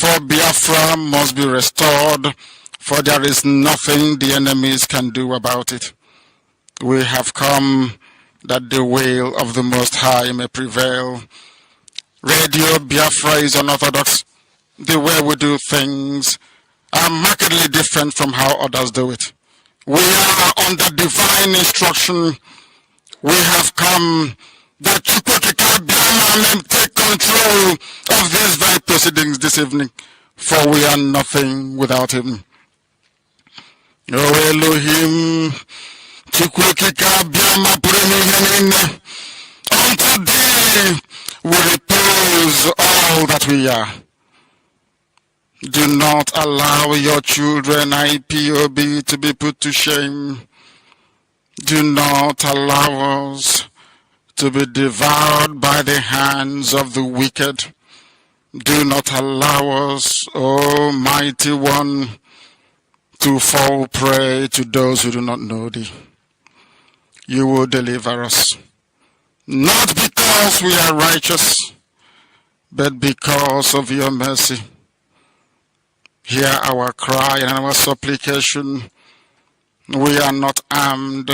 For Biafra must be restored, for there is nothing the enemies can do about it. We have come that the will of the Most High may prevail. Radio Biafra is unorthodox. The way we do things are markedly different from how others do it. We are under divine instruction. We have come that Chukwukika Biama may take control of these very proceedings this evening, for we are nothing without him. O Elohim, Chukwukika Biama Puremi, unto thee we repose all that we are. Do not allow your children IPOB to be put to shame. Do not allow us to be devoured by the hands of the wicked. Do not allow us, O mighty one, to fall prey to those who do not know thee. You will deliver us, not because we are righteous, but because of your mercy. Hear our cry and our supplication. We are not armed.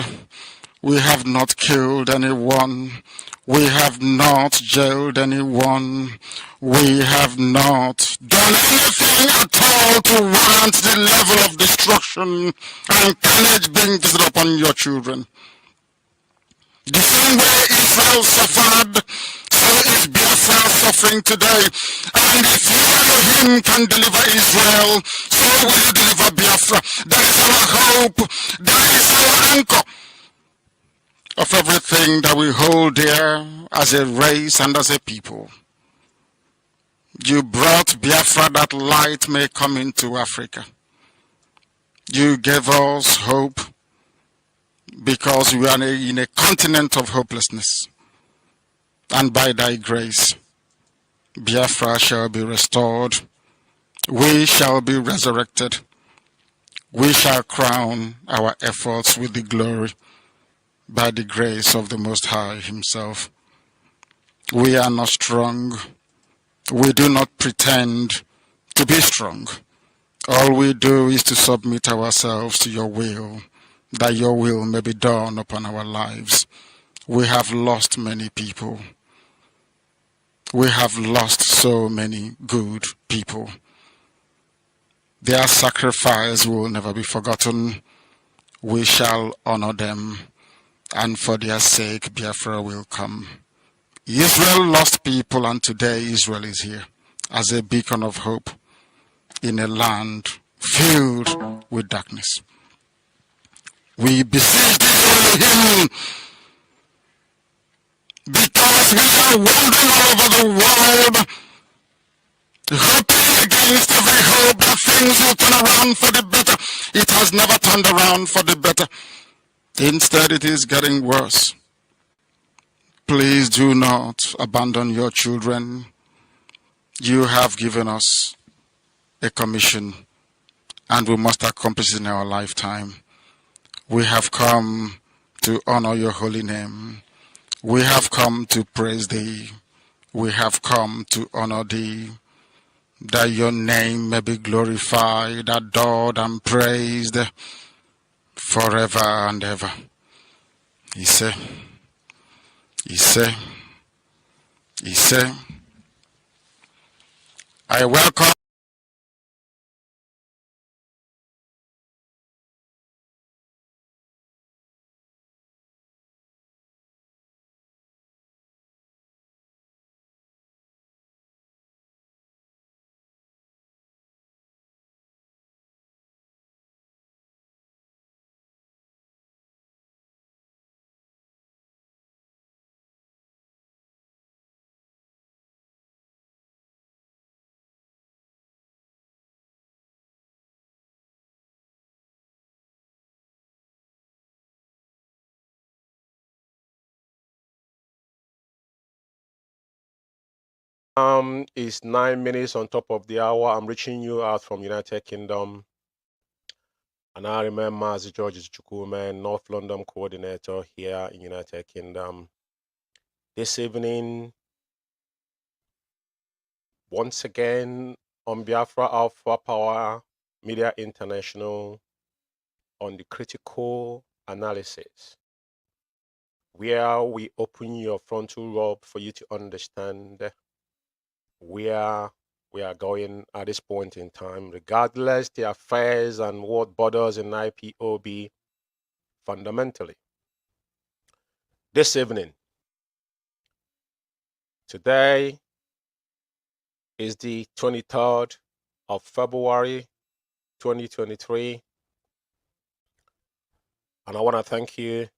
We have not killed anyone. We have not jailed anyone. We have not done anything at all to warrant the level of destruction and carnage being visited upon your children. The same way Israel suffered, so is Biafra suffering today. And if you, Elohim, can deliver Israel, so will you deliver Biafra. That is our hope. That is our anchor. of everything that we hold dear as a race and as a people. You brought Biafra that light may come into Africa. You gave us hope because we are in a continent of hopelessness. And by thy grace, Biafra shall be restored. We shall be resurrected. We shall crown our efforts with the glory by the grace of the Most High Himself. We are not strong. We do not pretend to be strong. All we do is to submit ourselves to your will, that your will may be done upon our lives. We have lost many people. We have lost so many good people. Their sacrifice will never be forgotten. We shall honor them, and for their sake Biafra will come. Israel lost people, and today Israel is here as a beacon of hope in a land filled with darkness. We beseech thee, Elohim, because we are wandering all over the world, hoping against every hope that things will turn around for the better. It has never turned around for the better. Instead, it is getting worse. Please do not abandon your children. You have given us a commission, and we must accomplish it in our lifetime. We have come to honor your holy name. We have come to praise thee. We have come to honor thee, that your name may be glorified, adored, and praised forever and ever. Ise, Ise, Ise. I welcome It's 9 minutes on top of the hour. I'm reaching you out from United Kingdom. And I remember MAZI George Chukwume, North London coordinator here in United Kingdom. This evening, once again, on Biafra Alpha Power Media International, on the critical analysis, where we open your frontal lobe for you to understand where we are going at this point in time, regardless the affairs and what borders in IPOB fundamentally. This evening, today is the 23rd of February 2023, and I want to thank you.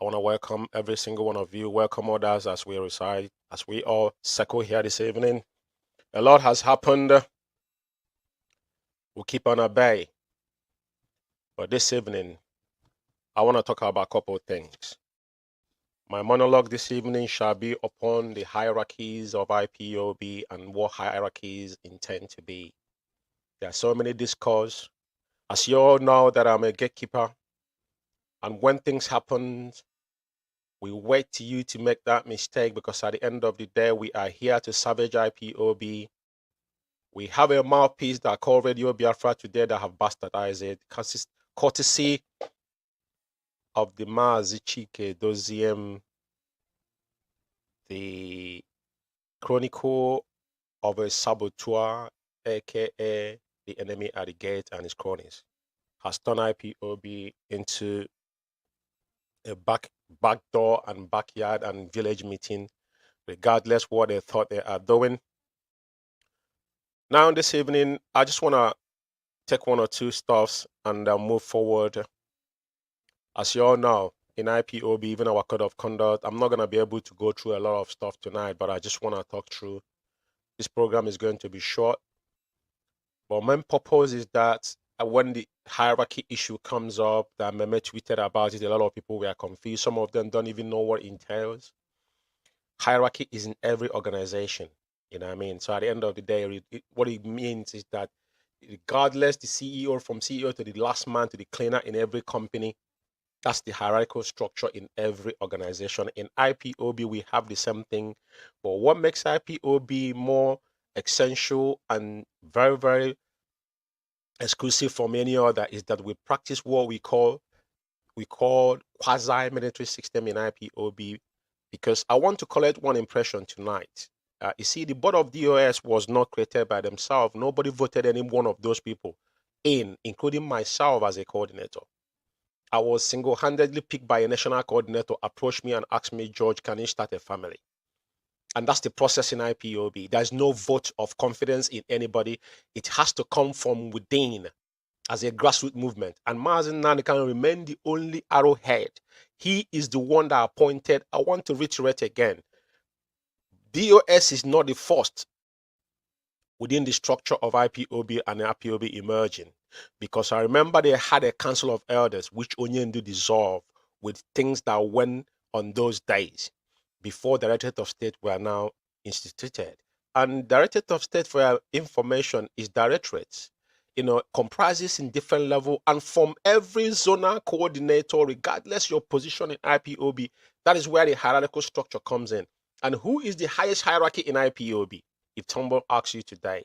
I want to welcome every single one of you, welcome others as we reside, as we all circle here this evening. A lot has happened. We'll keep on our bay. But this evening, I want to talk about a couple of things. My monologue this evening shall be upon the hierarchies of IPOB and what hierarchies intend to be. There are so many discourse. As you all know that I'm a gatekeeper, and when things happen, we wait to you to make that mistake, because at the end of the day, we are here to savage IPOB. We have a mouthpiece that called Radio Biafra today that have bastardized it, courtesy of the MAZI Chike Doziem, the chronicle of a saboteur, aka the enemy at the gate and his cronies, has turned IPOB into a back door and backyard and village meeting, regardless what they thought they are doing. Now, this evening, I just want to take one or two stuffs and move forward. As you all know, in IPOB, even our code of conduct. I'm not going to be able to go through a lot of stuff tonight, but I just want to talk through. This program is going to be short, but main purpose is that when the hierarchy issue comes up, that Meme tweeted about it, a lot of people were confused. Some of them don't even know what it entails. Hierarchy is in every organization, you know what I mean? So at the end of the day, what it means is that regardless the CEO, from CEO to the last man to the cleaner in every company, that's the hierarchical structure in every organization. In IPOB, we have the same thing. But what makes IPOB more essential and very, very exclusive from any other is that we practice what we call quasi-military system in IPOB, because I want to collect one impression tonight. You see, the board of DOS was not created by themselves. Nobody voted any one of those people in, including myself as a coordinator. I was single-handedly picked by a national coordinator, approached me and asked me, George, can you start a family? And that's the process in IPOB. There's no vote of confidence in anybody. It has to come from within as a grassroots movement. And MAZI can remain the only arrowhead. He is the one that appointed. I want to reiterate again. DOS is not the first within the structure of IPOB and IPOB emerging. Because I remember they had a council of elders, which Onyendu dissolved with things that went on those days before Directorate of State were now instituted. And Directorate of State, for your information, is directorates, comprises in different level, and from every zonal coordinator, regardless your position in IPOB, that is where the hierarchical structure comes in. And who is the highest hierarchy in IPOB? If Tombo asks you today,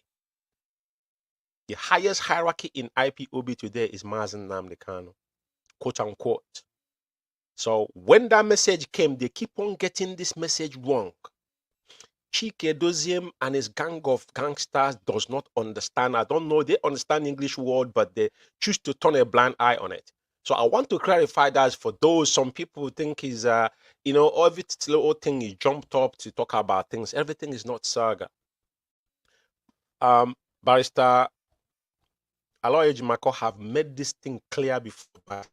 the highest hierarchy in IPOB today is MAZI Nnamdi Kanu, quote unquote. So when that message came, they keep on getting this message wrong. Chike Doziem and his gang of gangsters does not understand. I don't know, they understand English word, but they choose to turn a blind eye on it. So I want to clarify that for those, some people think is, every little thing is jumped up to talk about things. Everything is not saga. Barrister Aloy Ejimako have made this thing clear before.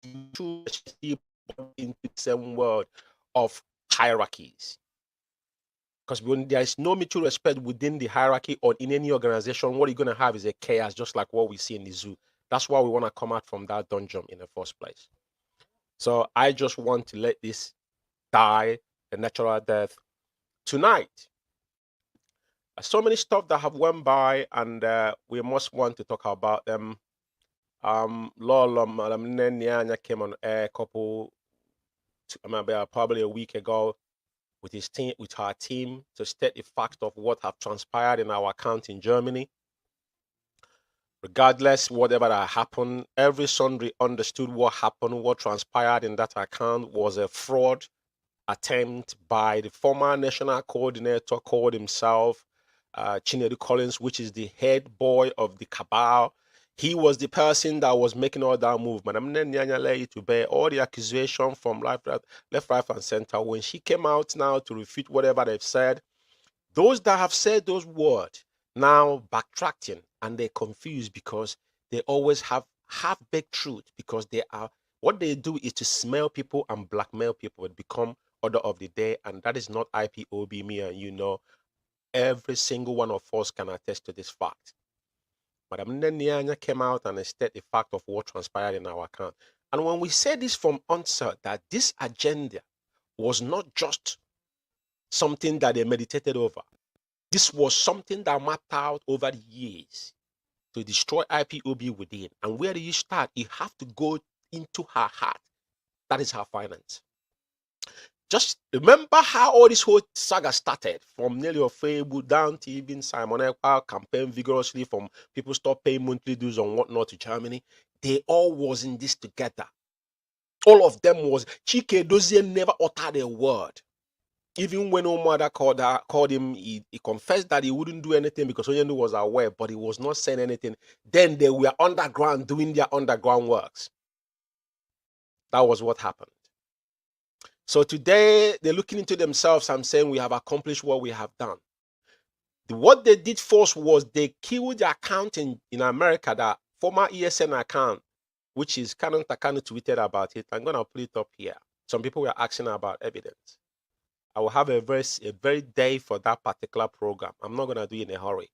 Into the same world of hierarchies. Because when there is no mutual respect within the hierarchy or in any organization, what you're going to have is a chaos, just like what we see in the zoo. That's why we want to come out from that dungeon in the first place. So I just want to let this die a natural death tonight. So many stuff that have went by, and we must want to talk about them. Nenya came on air probably a week ago with his team, with our team, to state the fact of what have transpired in our account in Germany. Regardless, whatever that happened, every sundry understood what happened. What transpired in that account was a fraud attempt by the former national coordinator, called himself Chinedu Collins, which is the head boy of the cabal. He was the person that was making all that movement. I'm not to bear all the accusation from left, right, and center. When she came out now to refute whatever they've said, those that have said those words now backtracking, and they're confused because they always have half-baked truth, because they are, what they do is to smell people and blackmail people. It become order of the day, and that is not IPOB. Me and every single one of us can attest to this fact. Madam Nyanya came out and stated the fact of what transpired in our account. And when we said this from onset, that this agenda was not just something that they meditated over. This was something that mapped out over the years to destroy IPOB within. And where do you start? You have to go into her heart. That is her finance. Just remember how all this whole saga started, from Nelly Ofebu down to even Simon Ekpa campaign vigorously, from people stop paying monthly dues and whatnot to Germany. They all was in this together. All of them was. Chike Dozie never uttered a word. Even when Omada called him, he confessed that he wouldn't do anything because Onyendu was aware, but he was not saying anything. Then they were underground doing their underground works. That was what happened. So today, they're looking into themselves and saying, we have accomplished what we have done. What they did first was they killed the account in America, that former ESN account, which is kind of tweeted about it. I'm gonna put it up here. Some people were asking about evidence. I will have a very day for that particular program. I'm not gonna do it in a hurry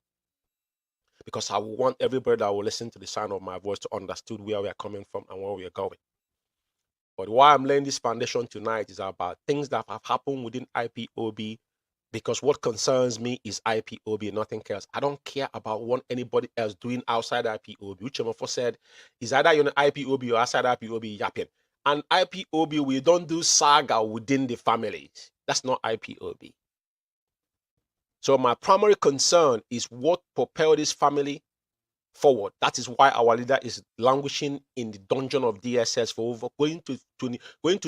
because I want everybody that will listen to the sound of my voice to understand where we are coming from and where we are going. But why I'm laying this foundation tonight is about things that have happened within IPOB, because what concerns me is IPOB, nothing else. I don't care about what anybody else doing outside IPOB. Which of us said is either you're an IPOB or outside IPOB yapping. And IPOB, we don't do saga within the families. That's not IPOB. So my primary concern is what propelled this family forward. That is why our leader is languishing in the dungeon of DSS for over going to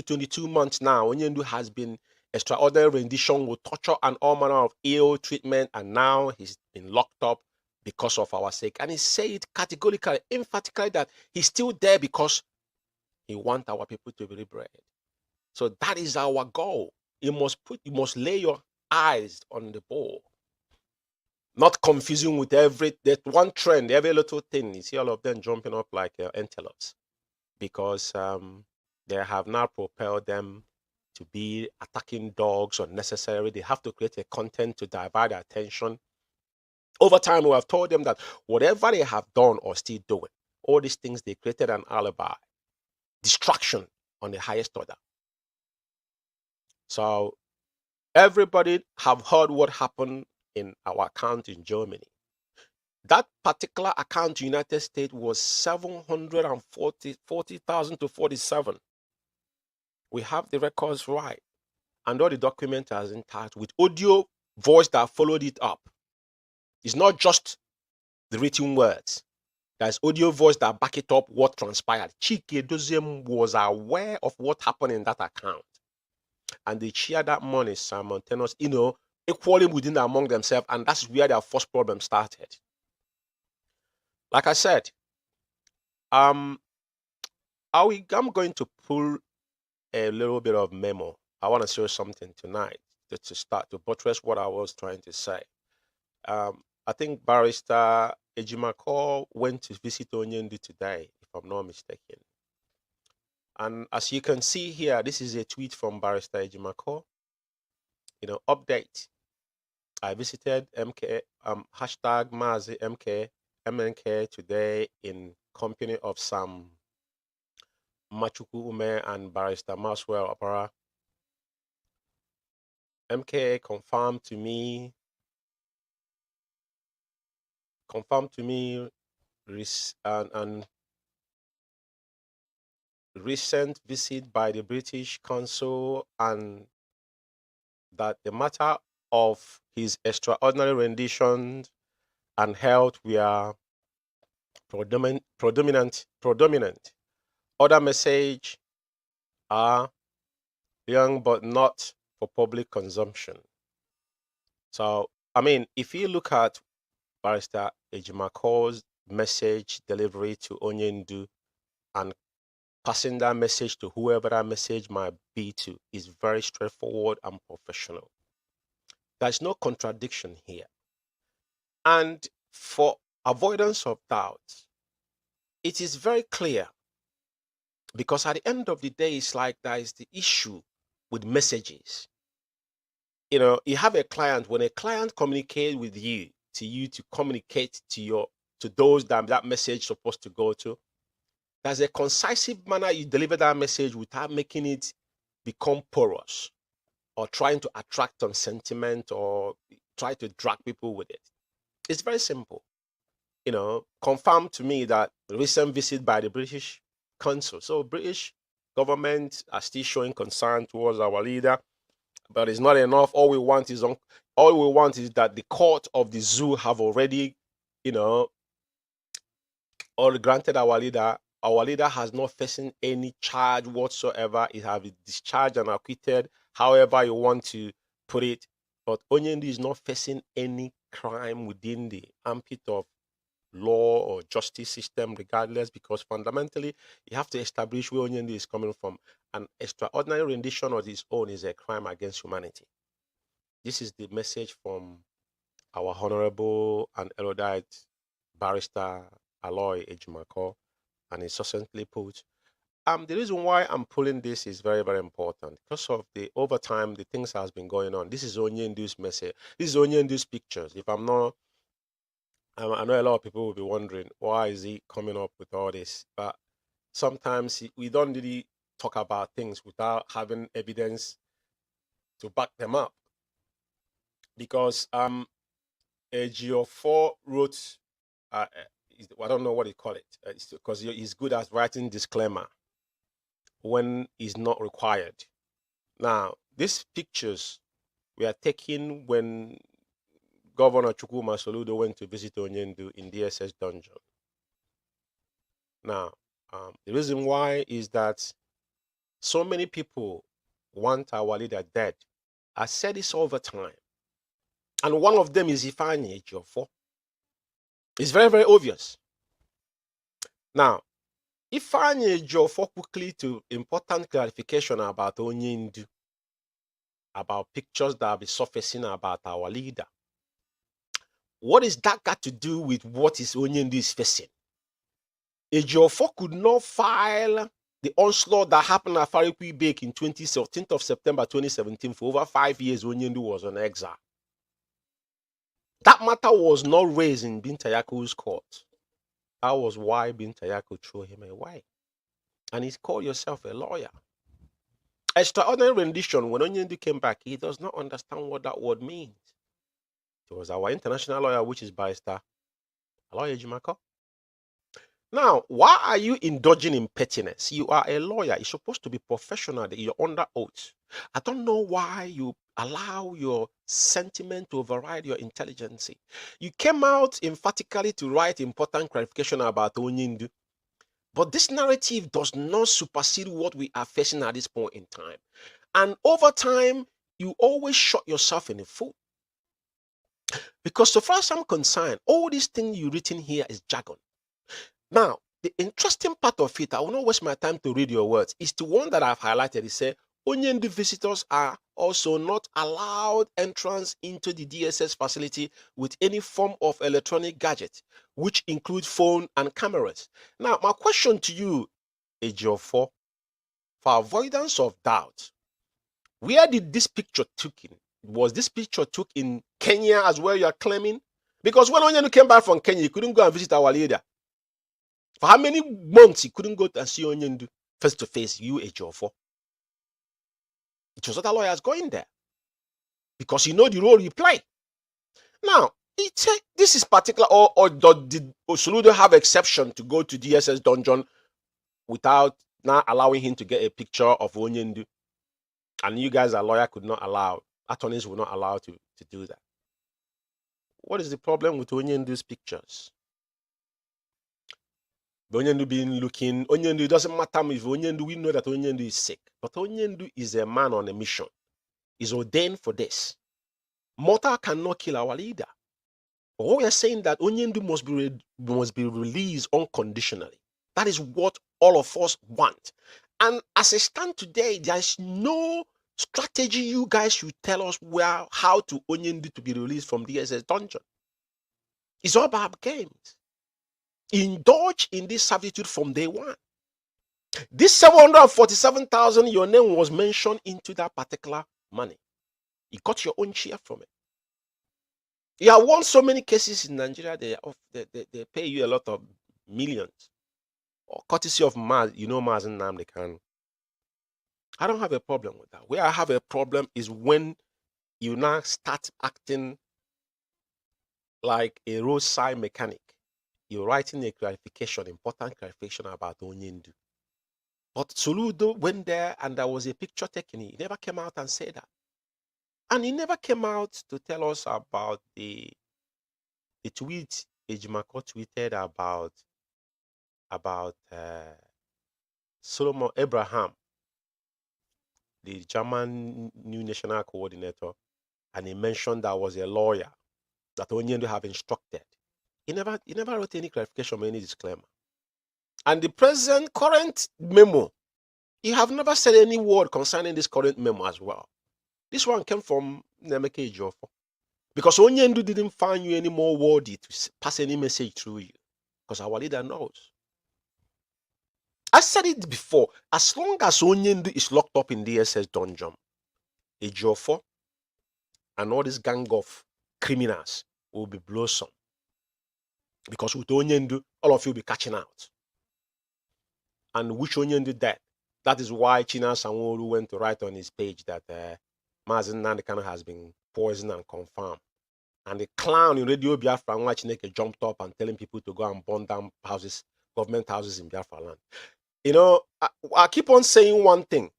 22 months now. Onyendu has been extraordinary rendition with torture and all manner of ill treatment, and now he's been locked up because of our sake. And he said categorically, emphatically, that he's still there because he wants our people to be liberated. So that is our goal. You must lay your eyes on the ball. Not confusing with that one trend, every little thing. You see all of them jumping up like antelopes because they have now propelled them to be attacking dogs unnecessarily. They have to create a content to divert their attention. Over time, we have told them that whatever they have done or still doing, all these things, they created an alibi, distraction on the highest order. So everybody have heard what happened in our account in Germany. That particular account in the United States was 740,000 to 47. We have the records right. And all the document is intact with audio voice that followed it up. It's not just the written words. There's audio voice that back it up what transpired. Chike Doziem was aware of what happened in that account. And they shared that money simultaneously, equally within among themselves. And that's where their first problem started. Like I said, I'm going to pull a little bit of memo. I want to show something tonight to start to buttress what I was trying to say. I think Barrister Ejimako went to visit Onyendu today, if I'm not mistaken. And as you can see here, this is a tweet from Barrister Ejimako. Update. I visited MK hashtag MAZI MNK today in company of some Machuku Ume and Barrister Maswell Opera. MK confirmed to me and recent visit by the British Consul, and that the matter of his extraordinary renditions and health were predominant. Other message are young but not for public consumption. So, if you look at Barrister Ejimako's message delivery to Onyendu and passing that message to whoever that message might be to, is very straightforward and professional. There's no contradiction here. And for avoidance of doubt, it is very clear, because at the end of the day, it's like there is the issue with messages. You have a client. When a client communicates with you to communicate to those that message is supposed to go to, there's a concise manner you deliver that message without making it become porous or trying to attract some sentiment or try to drag people with it. It's very simple. Confirmed to me that the recent visit by the British Consul. So British government are still showing concern towards our leader, but it's not enough. All we want is that the court of the zoo have already, or granted our leader. Our leader has not facing any charge whatsoever. He has been discharged and acquitted, however you want to put it. But Onyendu is not facing any crime within the ambit of law or justice system, regardless, because fundamentally you have to establish where Onyendu is coming from. An extraordinary rendition of his own is a crime against humanity. This is the message from our honorable and erudite Barrister Aloy Ejimako. and is succinctly put. The reason why I'm pulling this is very, very important because of the over time, the things has been going on. This is Onyendu's message. This is Onyendu's pictures. If I'm not, I know a lot of people will be wondering why is he coming up with all this, but sometimes we don't really talk about things without having evidence to back them up. Because Geofor wrote, I don't know what you call it, because he's good at writing disclaimer when it's not required. Now, these pictures were taken when Governor Chukwuma Soludo went to visit Onyendu in DSS dungeon. Now, the reason why is that so many people want our leader dead. I said this all the time. And one of them is Ifeanyi Ejiofor. It's very, very obvious. Now, Ifeanyi Ejiofor, quickly to important clarification about Onyendu, about pictures that will be surfacing about our leader. What is that got to do with what is Onyendu is facing? Ejiofor could not file the onslaught that happened at Farikwi Bake in 17th of September 2017. For over 5 years, Onyendu was on exile. That matter was not raised in Bintayaku's court. That was why Bintayaku threw him away. And he's called yourself a lawyer. Extraordinary rendition, when Onyendu came back, he does not understand what that word means. It was our international lawyer, which is Barrister Lawyer Jimako. Now, why are you indulging in pettiness? You are a lawyer. You're supposed to be professional. You're under oath. I don't know why you allow your sentiment to override your intelligence. You came out emphatically to write important clarification about Onyendu, but this narrative does not supersede what we are facing at this point in time. And over time, you always shot yourself in the foot. Because so far as I'm concerned, all these things you've written here is jargon. Now, the interesting part of it, I will not waste my time to read your words, is the one that I've highlighted. It says, Onyendu visitors are also not allowed entrance into the DSS facility with any form of electronic gadget, which include phone and cameras. Now, my question to you, Ejiofor, for avoidance of doubt, where did this picture taken? Was this picture took in Kenya as well, you are claiming? Because when Onyendu came back from Kenya, he couldn't go and visit our leader. For how many months he couldn't go and see Onyendu face to face, you Ejiofor? It was other lawyers going there because you know the role you play. Now, this is particular, or did Soludo have exception to go to DSS dungeon without now allowing him to get a picture of Onyendu? And you guys, a lawyer, could not allow, attorneys were not allowed to do that. What is the problem with Onyendu's pictures? Onyendu being looking, Onyendu, it doesn't matter if Onyendu, we know that Onyendu is sick, but Onyendu is a man on a mission. He's ordained for this. Mortal cannot kill our leader. But what we are saying that Onyendu must be released unconditionally. That is what all of us want. And as I stand today, there is no strategy you guys should tell us how to Onyendu to be released from DSS dungeon. It's all about games. Indulge in this servitude from day one. This 747,000, your name was mentioned into that particular money. You got your own share from it. You have won so many cases in Nigeria, they pay you a lot of millions. Or courtesy of MAZI, MAZI and Namdekan. I don't have a problem with that. Where I have a problem is when you now start acting like a roadside mechanic. You're writing a clarification, important clarification about Onyendu. But Soludo went there and there was a picture taken. He never came out and said that. And he never came out to tell us about the tweet Ejimako tweeted about Solomon Abraham, the German new national coordinator, and he mentioned that was a lawyer that Onyendu have instructed. He never wrote any clarification or any disclaimer. And the present current memo, you have never said any word concerning this current memo as well. This one came from Nemeke Ejiofor. Because Onyendu didn't find you any more worthy to pass any message through you. Because our leader knows. I said it before. As long as Onyendu is locked up in DSS dungeon, Ejiofor and all this gang of criminals will be blossom. Because with Onyendu, all of you will be catching out. And which Onyendu that? That is why China Sanwo-Olu went to write on his page that MAZI Nnamdi has been poisoned and confirmed. And the clown in Radio Biafra Chineke jumped up and telling people to go and burn down houses, government houses in Biafra land. You know, I keep on saying one thing.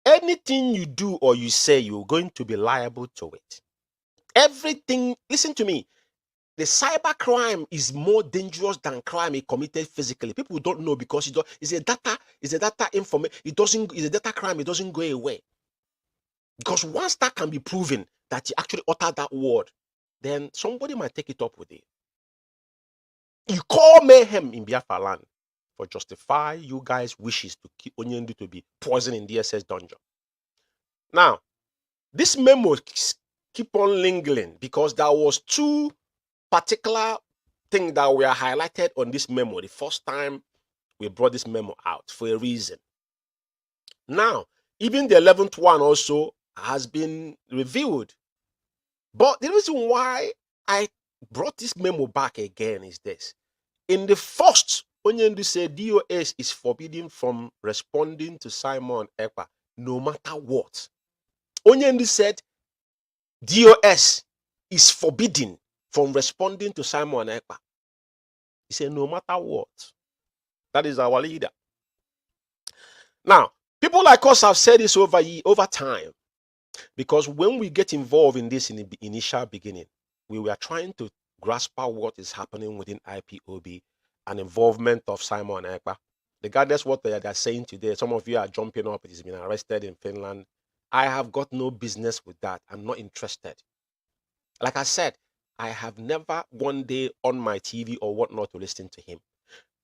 Anything you do or you say, you're going to be liable to it. Everything, listen to me. The cyber crime is more dangerous than crime committed physically. People don't know because it's a data information. It's a data crime. It doesn't go away. Because once that can be proven that you actually uttered that word, then somebody might take it up with it. You call mayhem in Biafra land for justify you guys' wishes to keep Onyendu to be poisoned in DSS dungeon. Now, this memo keep on lingering because there was two particular things that were highlighted on this memo the first time we brought this memo out for a reason. Now, even the 11th one also has been revealed. But the reason why I brought this memo back again is this. In the first, Onyendu said DOS is forbidden from responding to Simon Ekpa no matter what. Onyendu said DOS is forbidden from responding to Simon Ekpa. He said no matter what. That is our leader. Now, people like us have said this over time. Because when we get involved in this in the initial beginning, we were trying to grasp out what is happening within IPOB and involvement of Simon Ekpa. Regardless what they are saying today, some of you are jumping up, he's been arrested in Finland. I have got no business with that. I'm not interested. Like I said, I have never one day on my TV or whatnot to listen to him.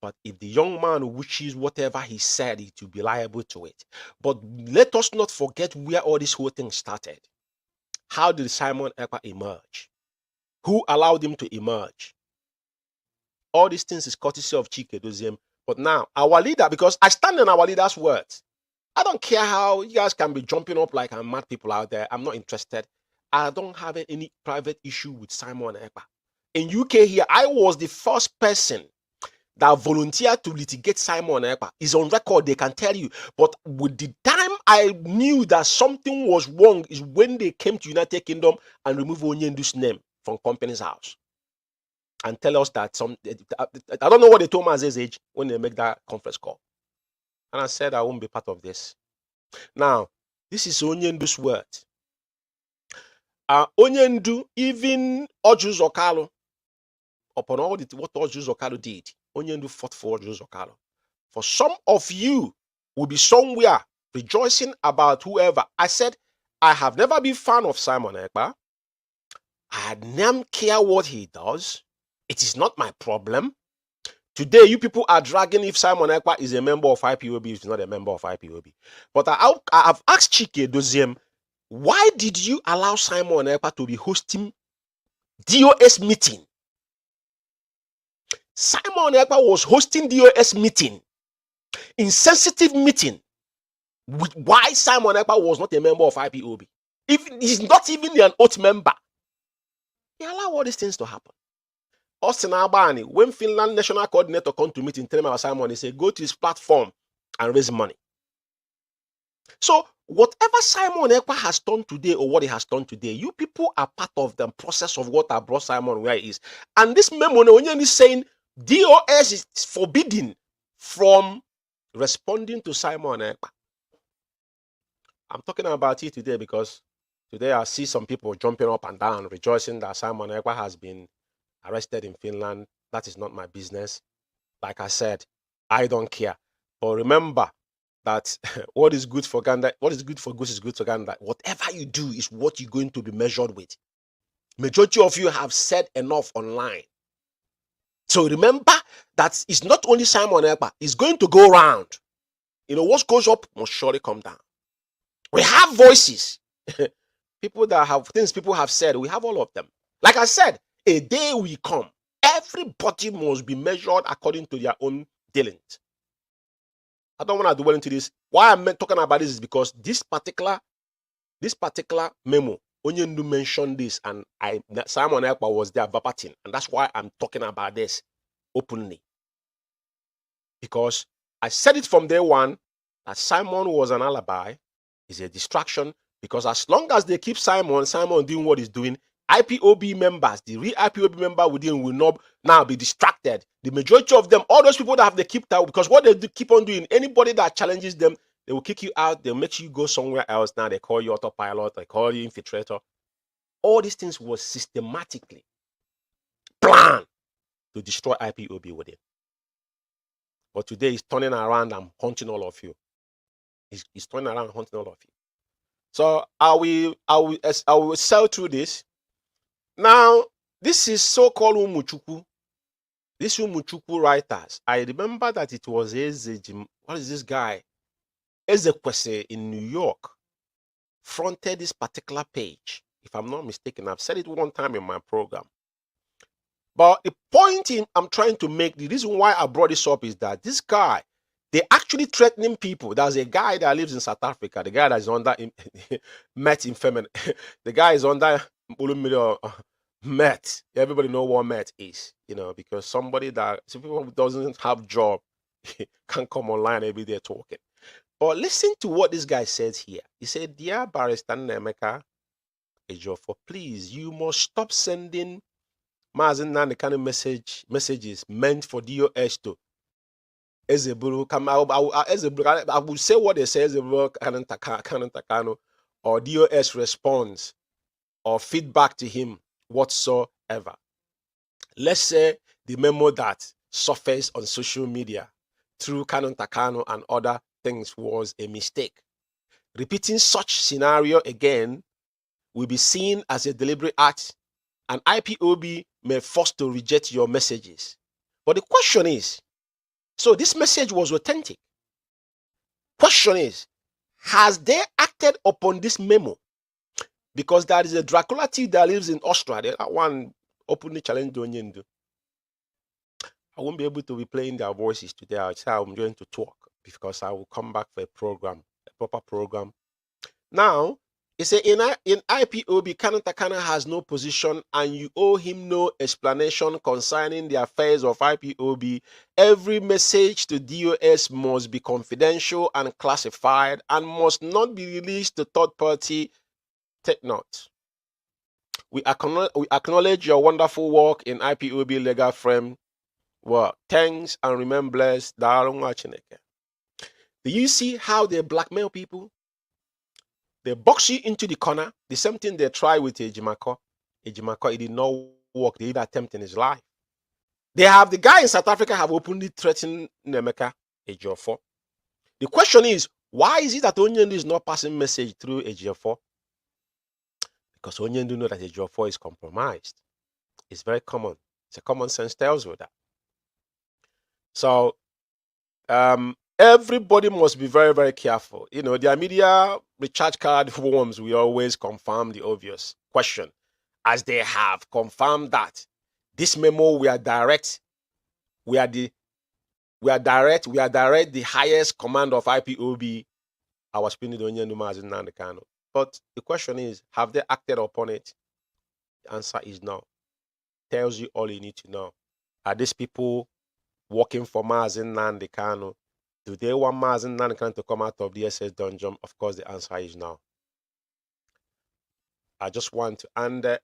But if the young man wishes whatever he said, he to be liable to it. But let us not forget where all this whole thing started. How did Simon Ekpa emerge? Who allowed him to emerge? All these things is courtesy of Chike Doziem. But now, our leader, because I stand on our leader's words. I don't care how you guys can be jumping up like I'm mad people out there. I'm not interested. I don't have any private issue with Simon Ekpa. In UK here, I was the first person that volunteered to litigate Simon Ekpa. Is on record, they can tell you. But with the time I knew that something was wrong is when they came to United Kingdom and removed Onyendu's name from company's house. And tell us that I don't know what they told me at his age when they make that conference call. And I said I won't be part of this. Now, this is Onyendu's word. Onyendu, even Ojus Okalo, upon all what Ojus Okalo did, Onyendu fought for Ojus Okalo. For some of you will be somewhere rejoicing about whoever. I said, I have never been a fan of Simon Ekpa. I never care what he does. It is not my problem. Today, you people are dragging if Simon Ekpa is a member of IPOB, if he's not a member of IPOB. But I have asked Chike Doziem, why did you allow Simon Ekpa to be hosting DOS meeting? Simon Ekpa was hosting DOS meeting, insensitive meeting. Why Simon Ekpa was not a member of IPOB? If he's not even an oath member, he allowed all these things to happen. Austin Albani, when Finland national coordinator come to meet in tell me Simon, he said, go to his platform and raise money. So whatever Simon Ekpa has done today or what he has done today, you people are part of the process of what I brought Simon where he is. And this memo Onyendu is saying DOS is forbidden from responding to Simon Ekpa. I'm talking about it today because today I see some people jumping up and down, rejoicing that Simon Ekpa has been arrested in Finland. That is not my business. Like I said, I don't care. But remember that what is good for Uganda, what is good for goose is good for Uganda. Whatever you do is what you're going to be measured with. Majority of you have said enough online. So remember that it's not only Simon Ekpa, it's going to go round. You know, what goes up must surely come down. We have voices. People that have things people have said, we have all of them. Like I said, a day will come. Everybody must be measured according to their own dealings. I don't want to dwell into this. Why I'm talking about this is because this particular memo, Onyendu mentioned this, and Simon Ekpa was there verbatim, and that's why I'm talking about this openly. Because I said it from day one that Simon was an alibi, is a distraction, because as long as they keep Simon doing what he's doing, IPOB members, the real IPOB member within will not now be distracted. The majority of them, all those people that have they kept out, because what they do, keep on doing, anybody that challenges them, they will kick you out, they'll make you go somewhere else. Now they call you autopilot, they call you infiltrator. All these things was systematically planned to destroy IPOB within. But today he's turning around and hunting all of you. He's turning around and hunting all of you. So I will sail through this. Now, this is so-called Umuchukwu. These Umuchukwu writers. I remember that it was what is this guy? Ezekwesili in New York fronted this particular page. If I'm not mistaken, I've said it one time in my program. But the point I'm trying to make, the reason why I brought this up is that this guy, they're actually threatening people. There's a guy that lives in South Africa, the guy that is under Met Infemin. The guy is under Met. Everybody know what Met is, because somebody that people who doesn't have job can come online every day talking. But listen to what this guy says here. He said, "Dear Barrister Nemeka Ejiofor, please, you must stop sending the kind of messages meant for DOS to Ezeburu. I will say what they say, Ezeburu Takano, or DOS response or feedback to him whatsoever. Let's say the memo that surfaced on social media through Canon Takano and other things was a mistake. Repeating such scenario again will be seen as a deliberate act, and IPOB may force to reject your messages." But the question is, so this message was authentic. Question is, has they acted upon this memo? Because there is a Dracula T that lives in Australia. That one openly challenged Onyendu. I won't be able to be playing their voices today. I'll say I'm going to talk because I will come back for a program, a proper program. Now, he said, in IPOB, Canon Takana has no position and you owe him no explanation concerning the affairs of IPOB. Every message to DOS must be confidential and classified and must not be released to third party. Take note. We acknowledge your wonderful work in IPOB legal framework. Thanks and remembrance. Do you see how they blackmail people? They box you into the corner. The same thing they try with Ejimako. Ejimako, it did not work. They did attempt in his life. They have the guy in South Africa have openly threatened Nemeka Ejiofor. The question is, why is it that Onyendu is not passing message through Ejiofor? Because Onyendu know that Ejiofor is compromised. It's very common. It's a common sense tells you that. So, everybody must be very, very careful. Their media recharge card worms, we always confirm the obvious question. As they have confirmed that this memo, we are direct, the highest command of IPOB, our spinning Onyendu Mazi Nnamdi Kanu. But the question is, have they acted upon it? The answer is no. Tells you all you need to know. Are these people working for Mazi Nnamdi Kanu? Do they want Mazi Nnamdi Kanu to come out of the SS dungeon? Of course, the answer is no. I just want to, and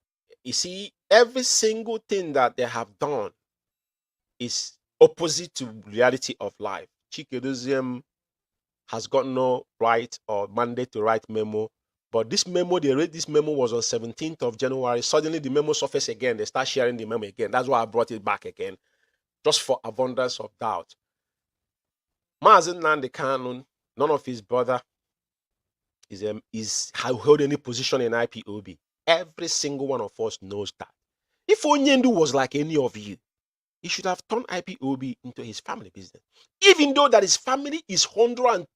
you see, every single thing that they have done is opposite to reality of life. Chikeduzium has got no right or mandate to write memo, but this memo, they read this memo was on 17th of January. Suddenly the memo surfaced again. They start sharing the memo again. That's why I brought it back again, just for abundance of doubt. Mazi Nnamdi Kanu, none of his brother is held any position in IPOB. Every single one of us knows that. If Onyendu was like any of you, he should have turned IPOB into his family business. Even though that his family is 100 and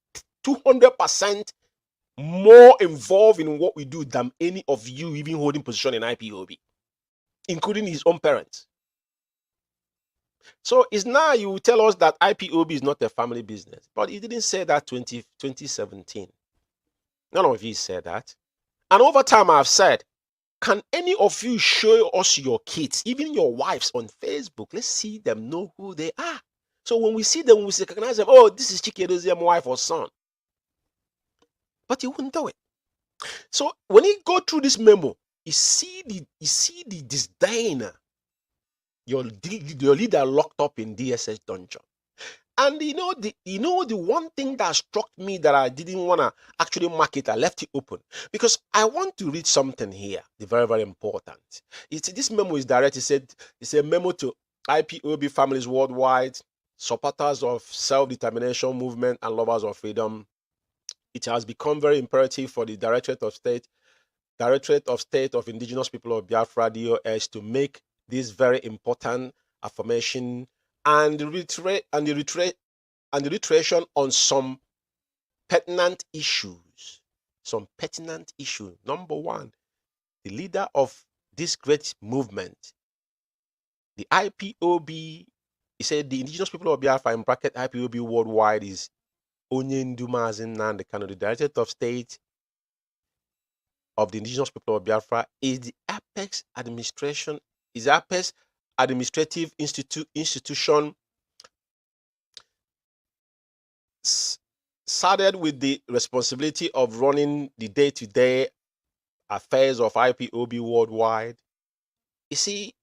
200% more involved in what we do than any of you even holding position in IPOB, including his own parents. So it's now you will tell us that IPOB is not a family business, but he didn't say that 2017. None of you said that. And over time I've said, can any of you show us your kids, even your wives on Facebook? Let's see them, know who they are. So when we see them, we recognize them. Oh, this is Chikedoziem's wife or son. But you wouldn't do it. So when you go through this memo, you see the disdain. Your leader locked up in DSS dungeon. And the one thing that struck me that I didn't want to actually mark it, I left it open because I want to read something here. The very, very important. This memo is direct. It's a memo to IPOB families worldwide, supporters of self-determination movement and lovers of freedom. It has become very imperative for the Directorate of State of Indigenous People of Biafra (DOS) to make this very important affirmation and the reiteration on some pertinent issues. Number one, the leader of this great movement, the IPOB, he said the Indigenous People of Biafra in bracket IPOB worldwide is Onyendu Mazi Nnamdi Kanu, the Director of State of the Indigenous People of Biafra, is the apex administrative institution saddled with the responsibility of running the day-to-day affairs of IPOB worldwide. You see,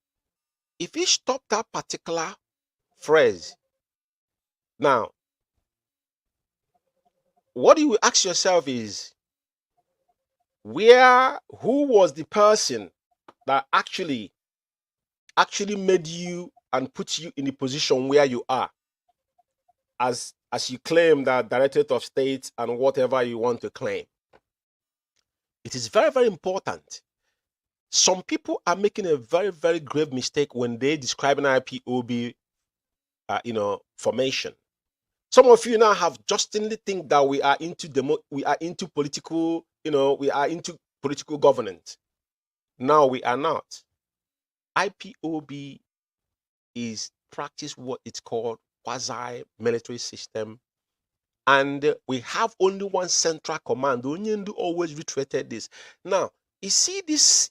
if you stop that particular phrase, now, what you will ask yourself is, who was the person that actually made you and put you in the position where you are, as you claim that Directorate of State and whatever you want to claim? It is very, very important. Some people are making a very, very grave mistake when they describe an IPOB, formation. Some of you now have justly think that we are into political, we are into political governance. No, we are not. IPOB is practice what it's called quasi-military system, and we have only one central command. Onyendu always reiterated this. Now, you see this,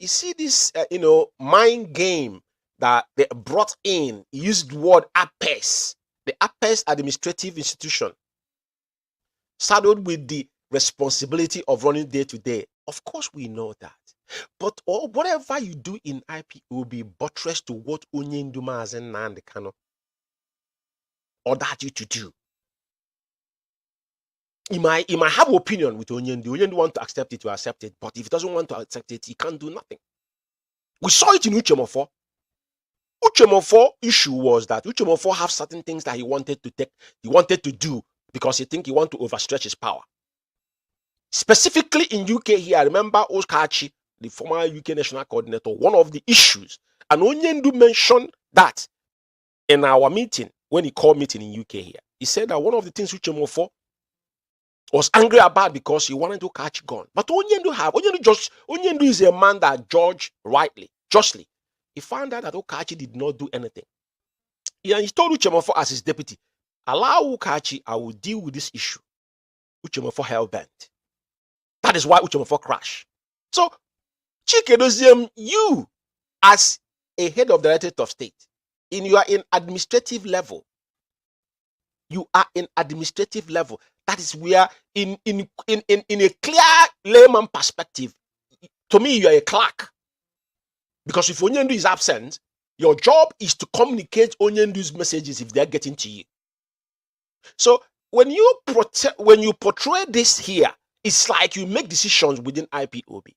mind game that they brought in. Used the word APES, the APES administrative institution, saddled with the responsibility of running day to day. Of course, we know that. But whatever you do in IPOB buttress to what Onyendu Mazi Nnamdi Kanu ordered you to do. He might have an opinion with Onyendu. Onyendu want to accept it, you accept it. But if he doesn't want to accept it, he can't do nothing. We saw it in Uchemofo. Uchemofo issue was that Uchemofo have certain things that he wanted to do because he think he want to overstretch his power. Specifically in UK here, I remember Oskachi, the former UK national coordinator, one of the issues, and Onyendu mentioned that in our meeting, when he called meeting in UK here, he said that one of the things Uchemofo was angry about because he wanted to catch gun. But Onyendu is a man that judged rightly, justly. He found out that Okachi did not do anything. He told Uchemofo as his deputy, allow Okachi, I will deal with this issue. Uchemofo hell bent. That is why Uchemofo crashed. So, Chikedozie, you as a head of the Directorate of State, you are in administrative level. You are in administrative level. That is where, in a clear layman perspective, to me, you are a clerk. Because if Onyendu is absent, your job is to communicate Onyendu's messages if they're getting to you. So when you portray this here, it's like you make decisions within IPOB.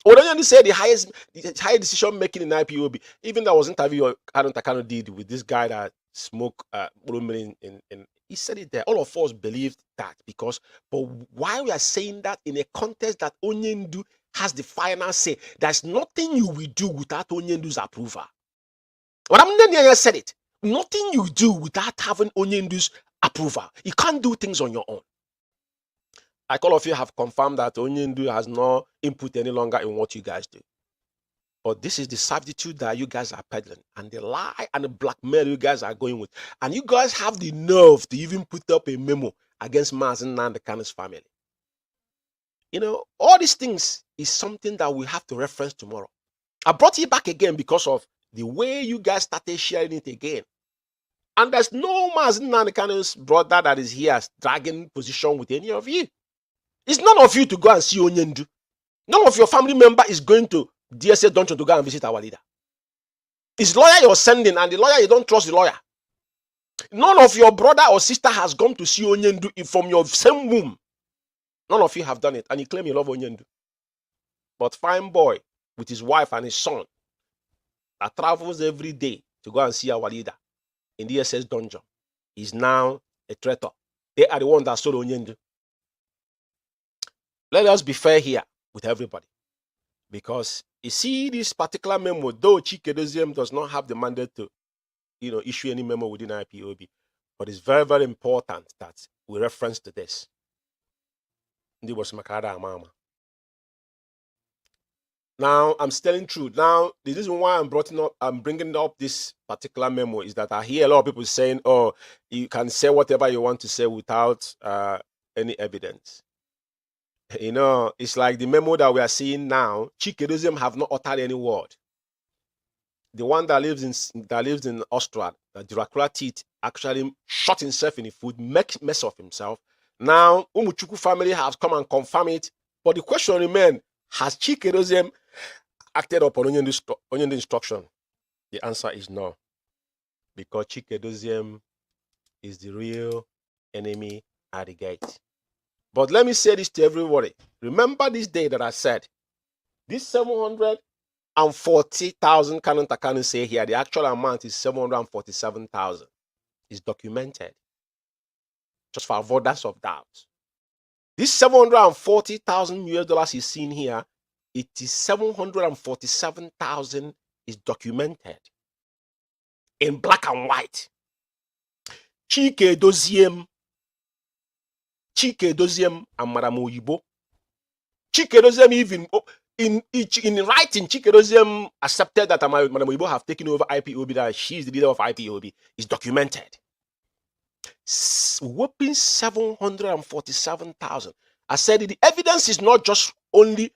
Onyendu said the highest decision making in IPOB. Even there was an interview Kanu did with this guy that smoked in he said it there. All of us believed that but why we are saying that in a context that Onyendu has the final say, there's nothing you will do without Onyendu's approval. What I'm said it. Nothing you do without having Onyendu's approval. You can't do things on your own. Like all of you have confirmed that Onyendu has no input any longer in what you guys do. But this is the substitute that you guys are peddling, and the lie and the blackmail you guys are going with. And you guys have the nerve to even put up a memo against MAZI and the Kanu's family. You know, all these things is something that we have to reference tomorrow. I brought it back again because of the way you guys started sharing it again. And there's no MAZI and the Kanu's brother that is here dragging position with any of you. It's none of you to go and see Onyendu. None of your family member is going to DSA Dungeon to go and visit our leader. It's lawyer you're sending, and the lawyer, you don't trust the lawyer. None of your brother or sister has gone to see Onyendu from your same womb. None of you have done it, and you claim you love Onyendu. But fine boy with his wife and his son that travels every day to go and see our leader in the SS Dungeon is now a traitor. They are the ones that sold Onyendu. Let us be fair here with everybody. Because you see this particular memo, though Chikedozium does not have the mandate to, issue any memo within IPOB, but it's very, very important that we reference to this. Now, I'm telling truth. Now, the reason why I'm bringing up this particular memo is that I hear a lot of people saying, "Oh, you can say whatever you want to say without any evidence." It's like the memo that we are seeing now. Chikedozium have not uttered any word. The one that lives in Austria, the Dracula teeth, actually shot himself in the foot, make mess of himself. Now, Umuchuku family has come and confirm it. But the question remains: has Chikedozium acted upon Onyendu instruction? The answer is no, because Chikedozium is the real enemy at the gate. But let me say this to everybody. Remember this day that I said, this 740,000 Canon Takano say here, the actual amount is 747,000. It's documented. Just for avoidance of doubt. This 740,000 US dollars is seen here, it is 747,000 is documented in black and white. Chikedozium and Madam Oyibo. Chikedozium even in writing, Chikedozium accepted that Madam Oyibo have taken over IPOB, that she is the leader of IPOB. Is documented. Whopping 747,000. I said the evidence is not just only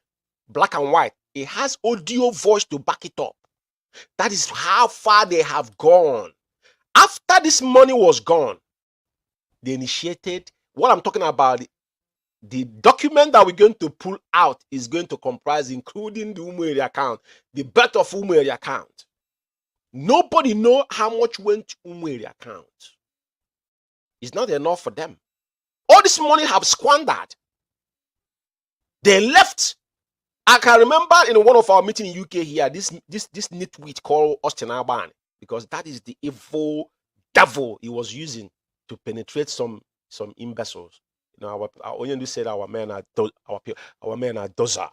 black and white. It has audio voice to back it up. That is how far they have gone. After this money was gone, they initiated what I'm talking about. The document that we're going to pull out is going to comprise, including the UMEH account, the birth of UMEH account. Nobody know how much went to UMEH account. It's not enough for them. All this money have squandered. They left. I can remember in one of our meetings in UK here, this nitwit called Austin Alban, because that is the evil devil he was using to penetrate some imbeciles. Our Onyendu said our men are docile.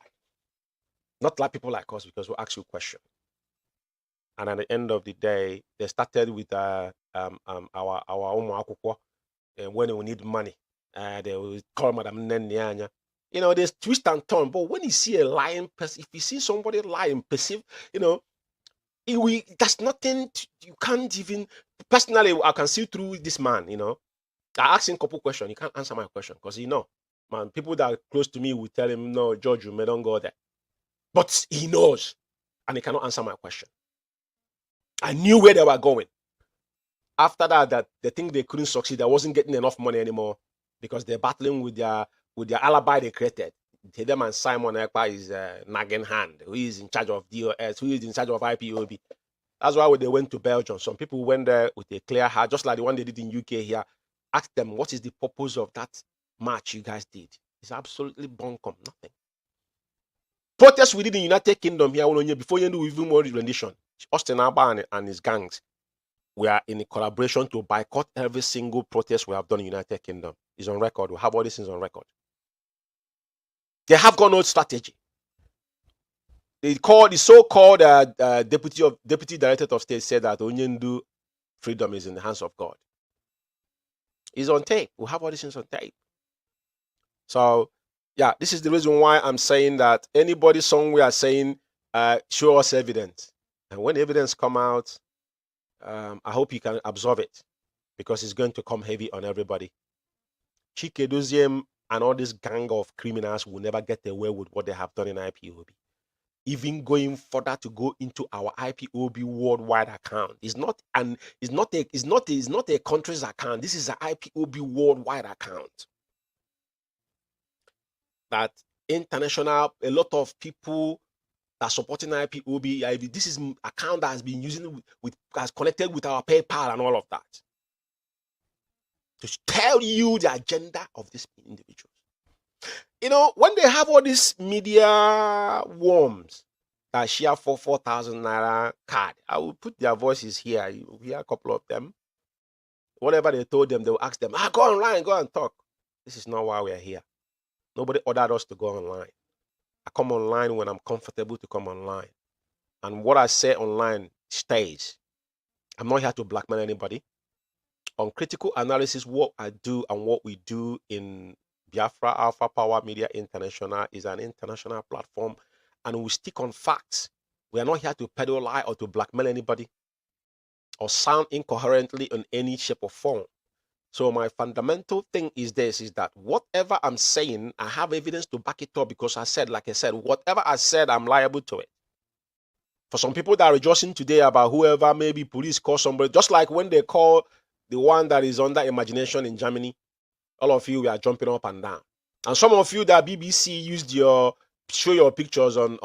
Not like people like us, because we'll ask you a question. And at the end of the day, they started with our Akukwo, and when we need money, they will call Madam Anya. There's twist and turn. But when you see a lying person, if you see somebody lying, perceive, that's nothing. You can't even, personally, I can see through this man, I asked him a couple questions. He can't answer my question because man, people that are close to me will tell him, no, George, you may don't go there. But he knows, and he cannot answer my question. I knew where they were going. After that they think they couldn't succeed. They wasn't getting enough money anymore because they're battling with their alibi they created. Them and Simon Ekpa is nagging hand, who is in charge of DOS, who is in charge of IPOB. That's why when they went to Belgium, some people went there with a clear heart, just like the one they did in UK here. Ask them, what is the purpose of that march you guys did? It's absolutely bunkum, nothing. Protests we did in the United Kingdom here, before you do even more rendition, Austin Alban and his gangs were in a collaboration to boycott every single protest we have done in the United Kingdom. It's on record. We have all these things on record. They have got no strategy. The so-called deputy director of state said that Onyendu freedom is in the hands of God. It's on tape. We have all these things on tape. So, yeah, this is the reason why I'm saying that anybody somewhere saying show us evidence. And when evidence come out, I hope you can absorb it, because it's going to come heavy on everybody. Chike Doziem and all this gang of criminals will never get away with what they have done in IPOB. Even going further to go into our IPOB worldwide account. It's not a country's account. This is an IPOB worldwide account. That international, a lot of people that are supporting IPOB, this is an account that has been using has connected with our PayPal and all of that. To tell you the agenda of these individuals. You know, when they have all these media worms that share for 4,000 naira card, I will put their voices here. You hear a couple of them. Whatever they told them, they will ask them, go online, go and talk. This is not why we are here. Nobody ordered us to go online. I come online when I'm comfortable to come online. And what I say online stays. I'm not here to blackmail anybody. On critical analysis, what I do and what we do in Biafra Alpha Power Media International is an international platform, and we stick on facts. We are not here to peddle lie or to blackmail anybody or sound incoherently in any shape or form. So my fundamental thing is this, is that whatever I'm saying, I have evidence to back it up, because like I said, whatever I said, I'm liable to it. For some people that are rejoicing today about whoever, maybe police call somebody, just like when they call the one that is under imagination in Germany, all of you are jumping up and down. And some of you that BBC used show your pictures on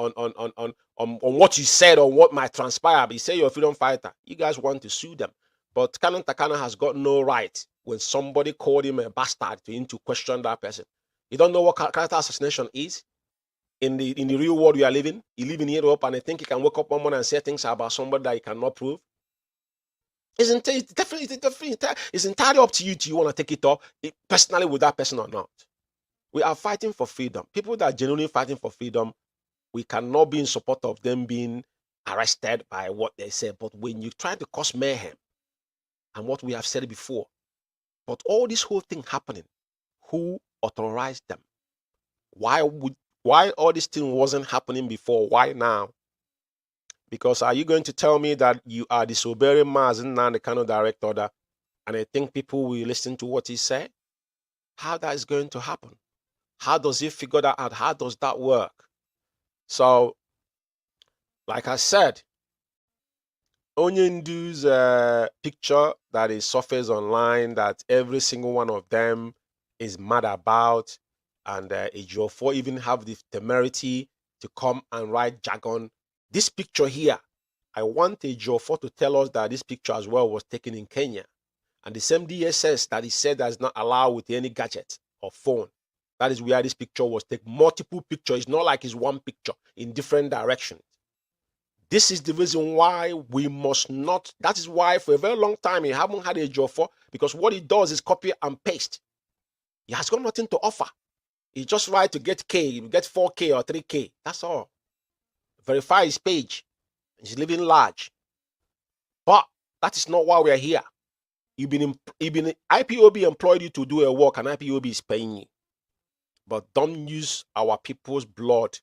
what you said or what might transpire, but you say you're a freedom fighter. You guys want to sue them. But Canon Takana has got no right when somebody called him a bastard to question that person. You don't know what character assassination is? In the real world we are living, you live in Europe and I think you can wake up one morning and say things about somebody that you cannot prove. It's entirely up to you. Do you want to take it up personally with that person or not? We are fighting for freedom. People that are genuinely fighting for freedom, we cannot be in support of them being arrested by what they say. But when you try to cause mayhem, and what we have said before, but all this whole thing happening, who authorized them? Why all this thing wasn't happening before? Why now? Because are you going to tell me that you are disobeying MAZI and the kind of direct order, and I think people will listen to what he said? How that is going to happen? How does he figure that out? How does that work? So, like I said, Onyendu's picture that is surfaced online, that every single one of them is mad about, and Ejiofor even have the temerity to come and write jargon. This picture here, I want Ejiofor to tell us that this picture as well was taken in Kenya. And the same DSS that he said that is not allowed with any gadget or phone. That is where this picture was taken. Multiple pictures. It's not like it's one picture in different directions. This is the reason why we must not. That is why for a very long time he haven't had Ejiofor, because what he does is copy and paste. He has got nothing to offer. He just right to get K, get 4K or 3K. That's all. Verify his page. He's living large. But that is not why we are here. IPOB employed you to do a work, and IPOB is paying you. But don't use our people's blood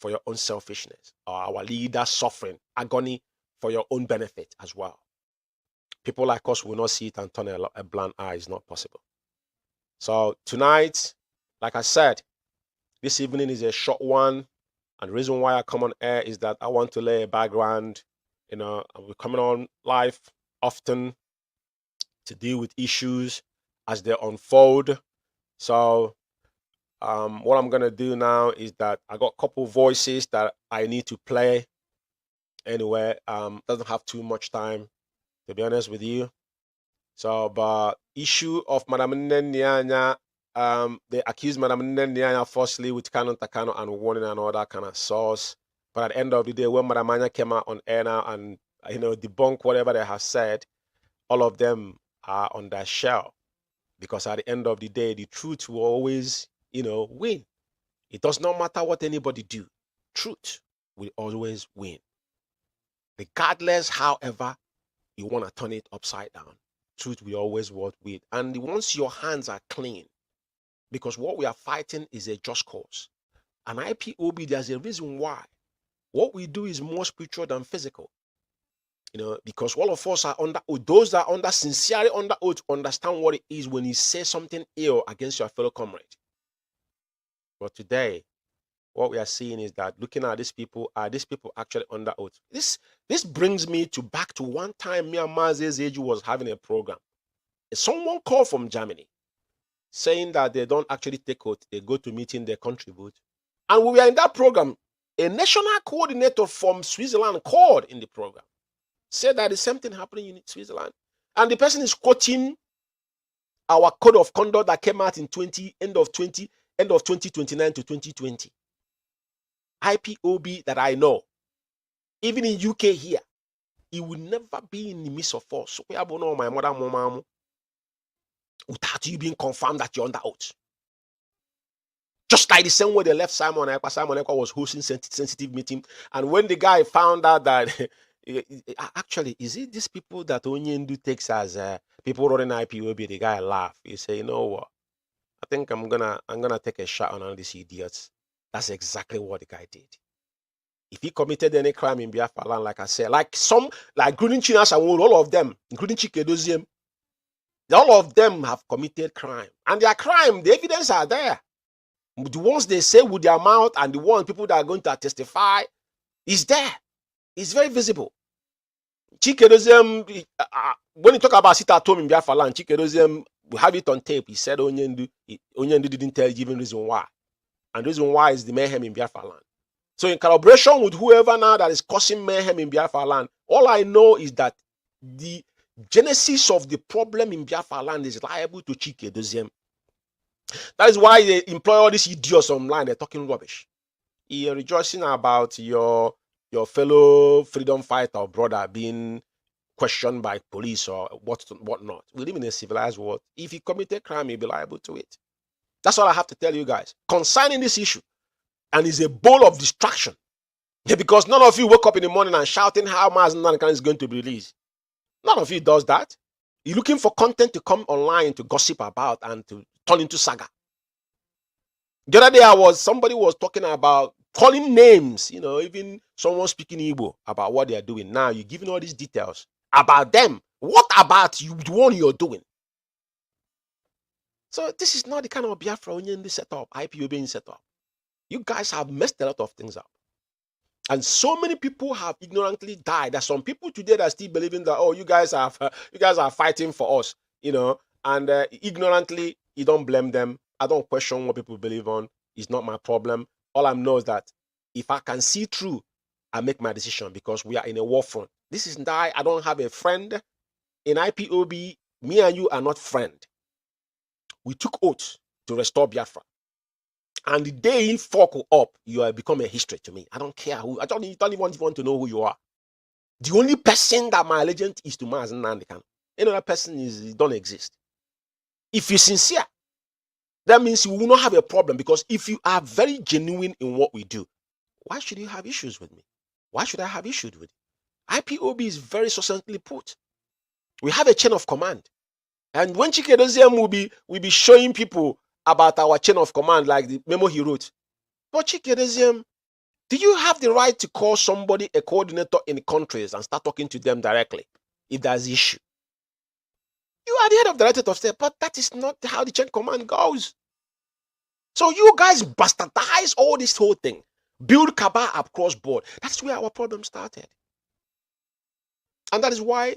for your own selfishness, or our leaders suffering agony for your own benefit as well. People like us will not see it and turn a blind eye. It's not possible. So tonight, like I said, this evening is a short one. And the reason why I come on air is that I want to lay a background. You know, we're coming on live often to deal with issues as they unfold. So what I'm going to do now is that I got a couple voices that I need to play. Anyway, doesn't have too much time, to be honest with you. So, but issue of Madam Nyanya, they accused Madam Nyanya falsely with Canon Takano and warning and all that kind of source. But at the end of the day, when Madam Nyanya came out on air now and, you know, debunk whatever they have said, all of them are on that shell. Because at the end of the day, the truth will always, you know, win. It does not matter what anybody do. Truth will always win. Regardless, however, you want to turn it upside down. Truth will always win. And once your hands are clean, because what we are fighting is a just cause. An IPOB, there's a reason why What we do is more spiritual than physical. You know, because all of us are under oath. Those that are sincerely under oath understand what it is when you say something ill against your fellow comrade. But today, what we are seeing is that looking at these people, are these people actually under oath? This brings me back to one time me and MAZI's age was having a program. Someone called from Germany saying that they don't actually take oath, they go to meeting, they contribute. And we were in that program. A national coordinator from Switzerland called in the program, said that the same thing happening in Switzerland. And the person is quoting our code of conduct that came out in end of 2029 to 2020. IPOB that I know, even in UK here, it will never be in the midst of us. So we have no my mother, mom, without you being confirmed that you're under oath. Just like the same way they left Simon Ekpa was hosting sensitive meeting, and when the guy found out that actually, is it these people that Onyendu takes as people running IPOB? The guy laughed. He said, "You know what? I think I'm gonna take a shot on all these idiots." That's exactly what the guy did. If he committed any crime in Biafra land, like I said, like including Chinas and all of them, including Chikedoziem, all of them have committed crime, and their crime, the evidence are there. The ones they say with their mouth and the ones people that are going to testify is there. It's very visible. Chikedoziem, when you talk about sit at home in Biafra land, Chikedoziem, we have it on tape. He said Onyendu didn't tell you even reason why. And the reason why is the mayhem in Biafra land. So in collaboration with whoever now that is causing mayhem in Biafra land, all I know is that the genesis of the problem in Biafra land is liable to Chikedoziem. That is why they employ all these idiots online. They're talking rubbish. You're rejoicing about your fellow freedom fighter or brother being questioned by police or whatnot. We live in a civilized world. If he committed crime, he'll be liable to it. That's all I have to tell you guys concerning this issue. And it's a bowl of distraction. Yeah, because none of you woke up in the morning and shouting how Mazi Nnamdi is going to be released. None of you does that. You're looking for content to come online to gossip about and to turn into saga. The other day, somebody was talking about calling names, you know, even someone speaking Igbo about what they are doing. Now you're giving all these details about them. What about you, the one you're doing? So this is not the kind of Biafra Onyendu setup, IPOB setup. You guys have messed a lot of things up. And so many people have ignorantly died. There's some people today that are still believing that, oh, you guys are fighting for us, you know, and ignorantly, you don't blame them. I don't question what people believe on. It's not my problem. All I know is that if I can see through, I make my decision because we are in a war front. This is I don't have a friend in IPOB. Me and you are not friends. We took oath to restore Biafra. And the day you fuck up, you have become a history to me. I don't care who. I don't even want to know who you are. The only person that my allegiance is to Mazi Nnamdi Kanu. Any other person don't exist. If you're sincere, that means you will not have a problem, because if you are very genuine in what we do, why should you have issues with me? Why should I have issues with you? IPOB is very succinctly put. We have a chain of command. And when Chikedoziem will be showing people about our chain of command, like the memo he wrote. But Chikedoziem, do you have the right to call somebody a coordinator in countries and start talking to them directly if there's an issue? You are the head of the directorate of state, but that is not how the chain of command goes. So you guys bastardize all this whole thing, build cabal across board. That's where our problem started. And that is why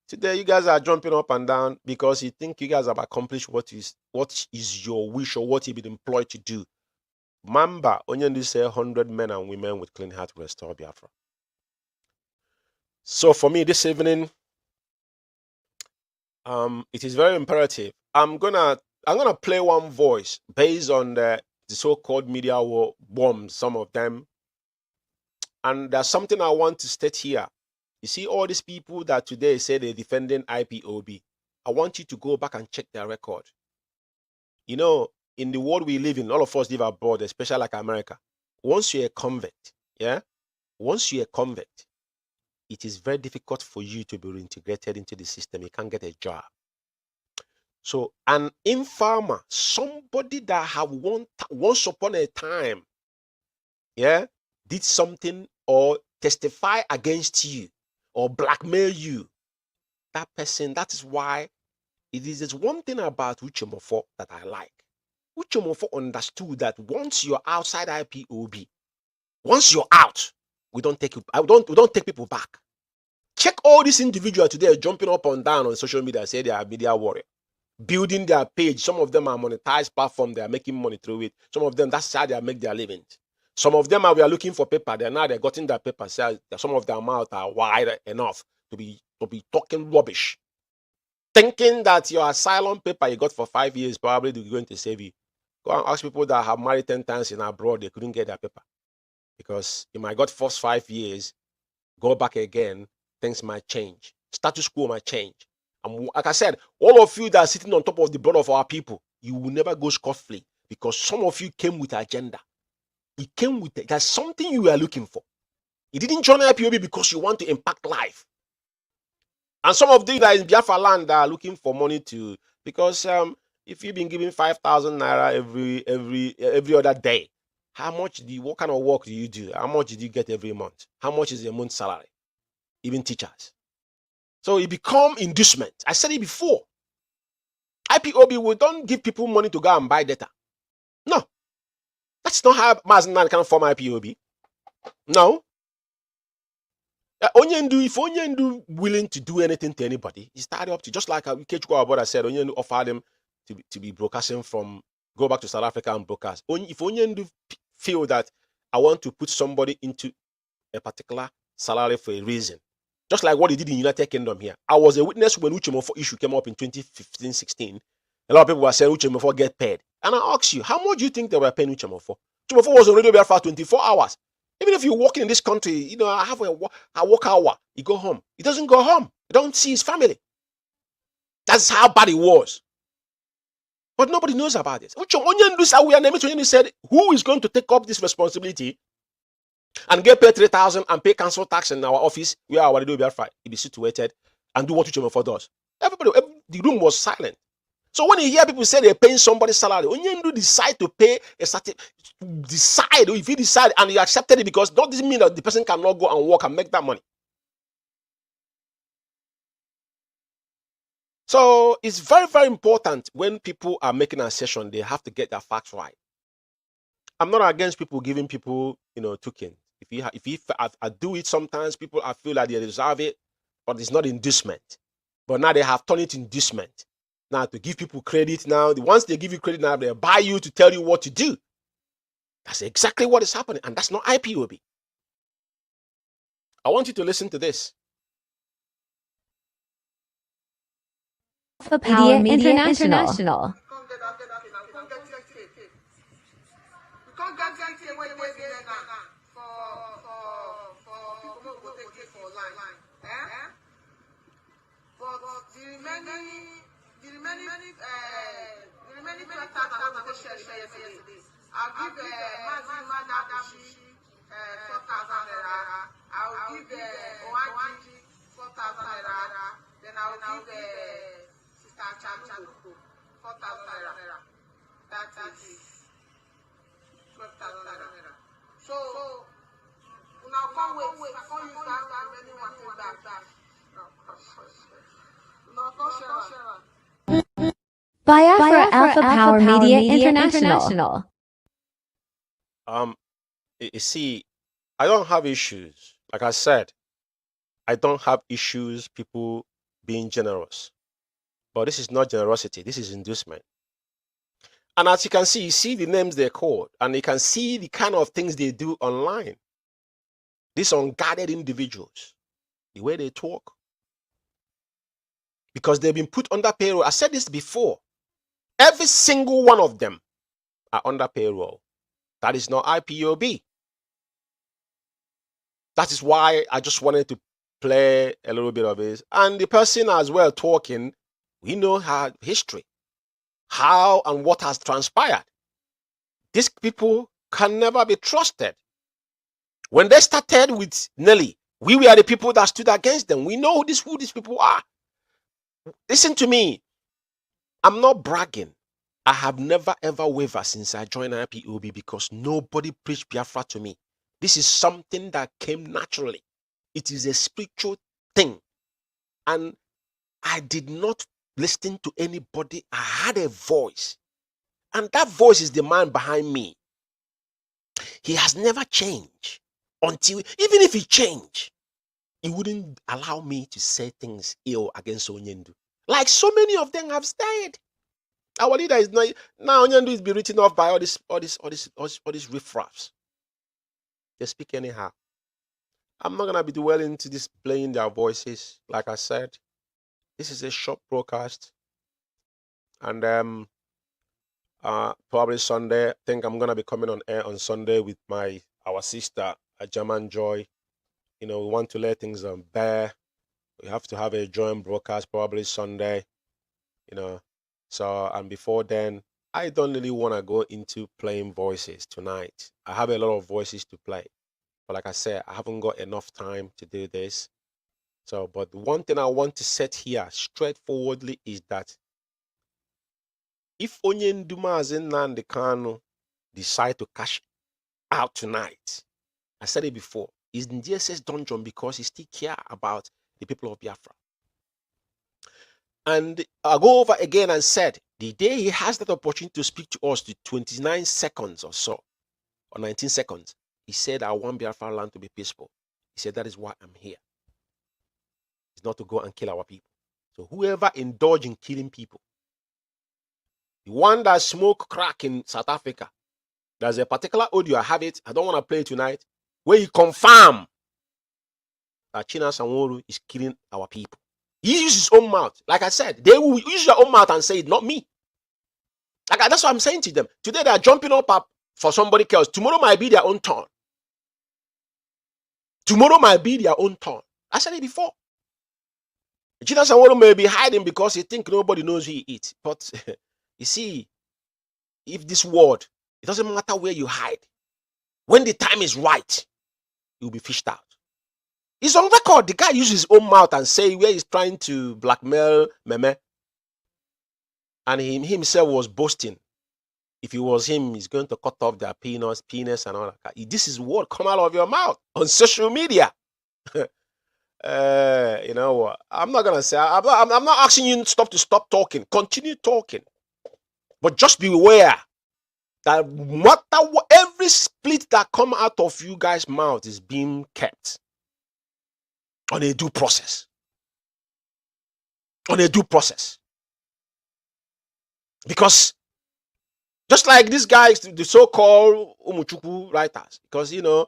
today you guys are jumping up and down, because you think you guys have accomplished what is your wish or what you've been employed to do. Remember, Onyendu say 100 men and women with clean heart will restore Biafra. So for me this evening, it is very imperative. I'm gonna play one voice based on the so-called media war bombs, some of them. And there's something I want to state here. You see all these people that today say they're defending IPOB. I want you to go back and check their record. You know, in the world we live in, all of us live abroad, especially like America. Once you're a convict, once you're a convict, it is very difficult for you to be reintegrated into the system. You can't get a job. So an informer, somebody that have once upon a time, did something or testify against you or blackmail you, that person, that is why it is there's one thing about Uchemofo that I like. Uchemofo understood that once you're outside IPOB, once you're out, we don't take people back. Check all these individuals today jumping up and down on social media, say they are media warrior, building their page. Some of them are monetized platform, they are making money through it. Some of them, that's how they make their livings. Some of them we are looking for paper. They're gotten their paper. So some of their mouths are wide enough to be talking rubbish, thinking that your asylum paper you got for 5 years probably going to save you. Go and ask people that have married 10 times in abroad, they couldn't get their paper. Because you might got first 5 years, go back again, things might change. Status quo might change. And like I said, all of you that are sitting on top of the blood of our people, you will never go scot-free because some of you came with agenda. You came with there's something you were looking for. You didn't join IPOB because you want to impact life. And some of you that in Biafra land are looking for money to, because if you've been giving 5,000 naira every other day, what kind of work do you do? How much did you get every month? How much is your month's salary? Even teachers. So it become inducement. I said it before. IPOB, we don't give people money to go and buy data. No. That's not how MAZI can form IPOB. No. If Onyendu willing to do anything to anybody, he started up to, just like Ikechukwu Aboda said, Onyendu offered him to be broadcasting go back to South Africa and broadcast. If Onyendu feel that I want to put somebody into a particular salary for a reason, just like what he did in United Kingdom here. I was a witness when Uchemofo issue came up in 2015-16. A lot of people were saying Uchemofo get paid. And I ask you, how much do you think they were paying Uchemofo? Uchemofo was on radio there for 24 hours. Even if you're working in this country, I have a work hour, you go home. He doesn't go home. You don't see his family. That's how bad it was. But nobody knows about it. Onyendu said, who is going to take up this responsibility and get paid 3,000 and pay council tax in our office where our radio Biafra be situated and do what Uchemofo does? The room was silent. So when you hear people say they're paying somebody's salary, Onyendu decide to pay a certain, if he decide and he accepted it, because that doesn't mean that the person cannot go and work and make that money. So it's very, very important when people are making a session, they have to get their facts right. I'm not against people giving people, token. If I do it sometimes, I feel like they deserve it, but it's not inducement. But now they have turned it inducement. Now to give people credit now, once they give you credit now, they buy you to tell you what to do. That's exactly what is happening, and that's not IPOB. I want you to listen to this. Media International. I'll give MAZI 4,000 naira. I'll give ONG 4,000 naira. Then I'll give Sister Chaluko 4,000 naira. That is 12,000 naira. So now can't wait. I can't use that remaining one back. No, Biafra Alpha Power Media International. You see, I don't have issues. Like I said, I don't have issues people being generous. But this is not generosity. This is inducement. And as you can see, you see the names they called, and you can see the kind of things they do online. These unguarded individuals, the way they talk, because they've been put under payroll. I said this before. Every single one of them are under payroll. That is not IPOB. That is why I just wanted to play a little bit of it. And the person as well talking, we know her history, how and what has transpired. These people can never be trusted. When they started with Nelly, we were the people that stood against them. We know who these people are. Listen to me. I'm not bragging. I have never ever wavered since I joined IPOB because nobody preached Biafra to me. This is something that came naturally. It is a spiritual thing. And I did not listen to anybody. I had a voice. And that voice is the man behind me. He has never changed until, even if he changed, he wouldn't allow me to say things ill against Onyendu. Like so many of them have stayed. Our leader is not, now Onyendu is being written off by all these riffraffs. They speak anyhow. I'm not gonna be dwelling into this playing their voices. Like I said, this is a short broadcast. And probably Sunday, I think I'm gonna be coming on air on Sunday with our sister, German Joy. You know, we want to let things bare. We have to have a joint broadcast probably Sunday. You know, so and before then, I don't really want to go into playing voices tonight. I have a lot of voices to play, but like I said, I haven't got enough time to do this. So, but the one thing I want to set here straightforwardly is that if Onyendu Mazi Nnamdi Kanu decide to cash out tonight, I said it before, he's in DSS dungeon because he still care about the people of Biafra. And I go over again and said, the day he has that opportunity to speak to us to 29 seconds or so, or 19 seconds, he said, I want Biafra land to be peaceful. He said, that is why I'm here. It's not to go and kill our people. So whoever indulge in killing people, the one that smoke crack in South Africa, there's a particular audio, I have it, I don't want to play it tonight, where he confirm that China Sanwo-Olu is killing our people. He uses his own mouth. Like I said, they will use your own mouth and say it, not me. Like that's what I'm saying to them. Today they are jumping up for somebody else. Tomorrow might be their own turn. Tomorrow might be their own turn. I said it before. China Sanwo-Olu may be hiding because he think nobody knows who he is. But you see, if this world, it doesn't matter where you hide. When the time is right, you'll be fished out. It's on record. The guy uses his own mouth and say where he's trying to blackmail Meme. And he himself was boasting. If it was him, he's going to cut off their penis and all that. This is what come out of your mouth on social media. You know what? I'm not gonna say. I'm not asking you to stop talking. Continue talking, but just be aware that every split that come out of you guys' mouth is being kept on a due process. On a due process. Because just like these guys, the so-called Umuchukwu writers, because, you know,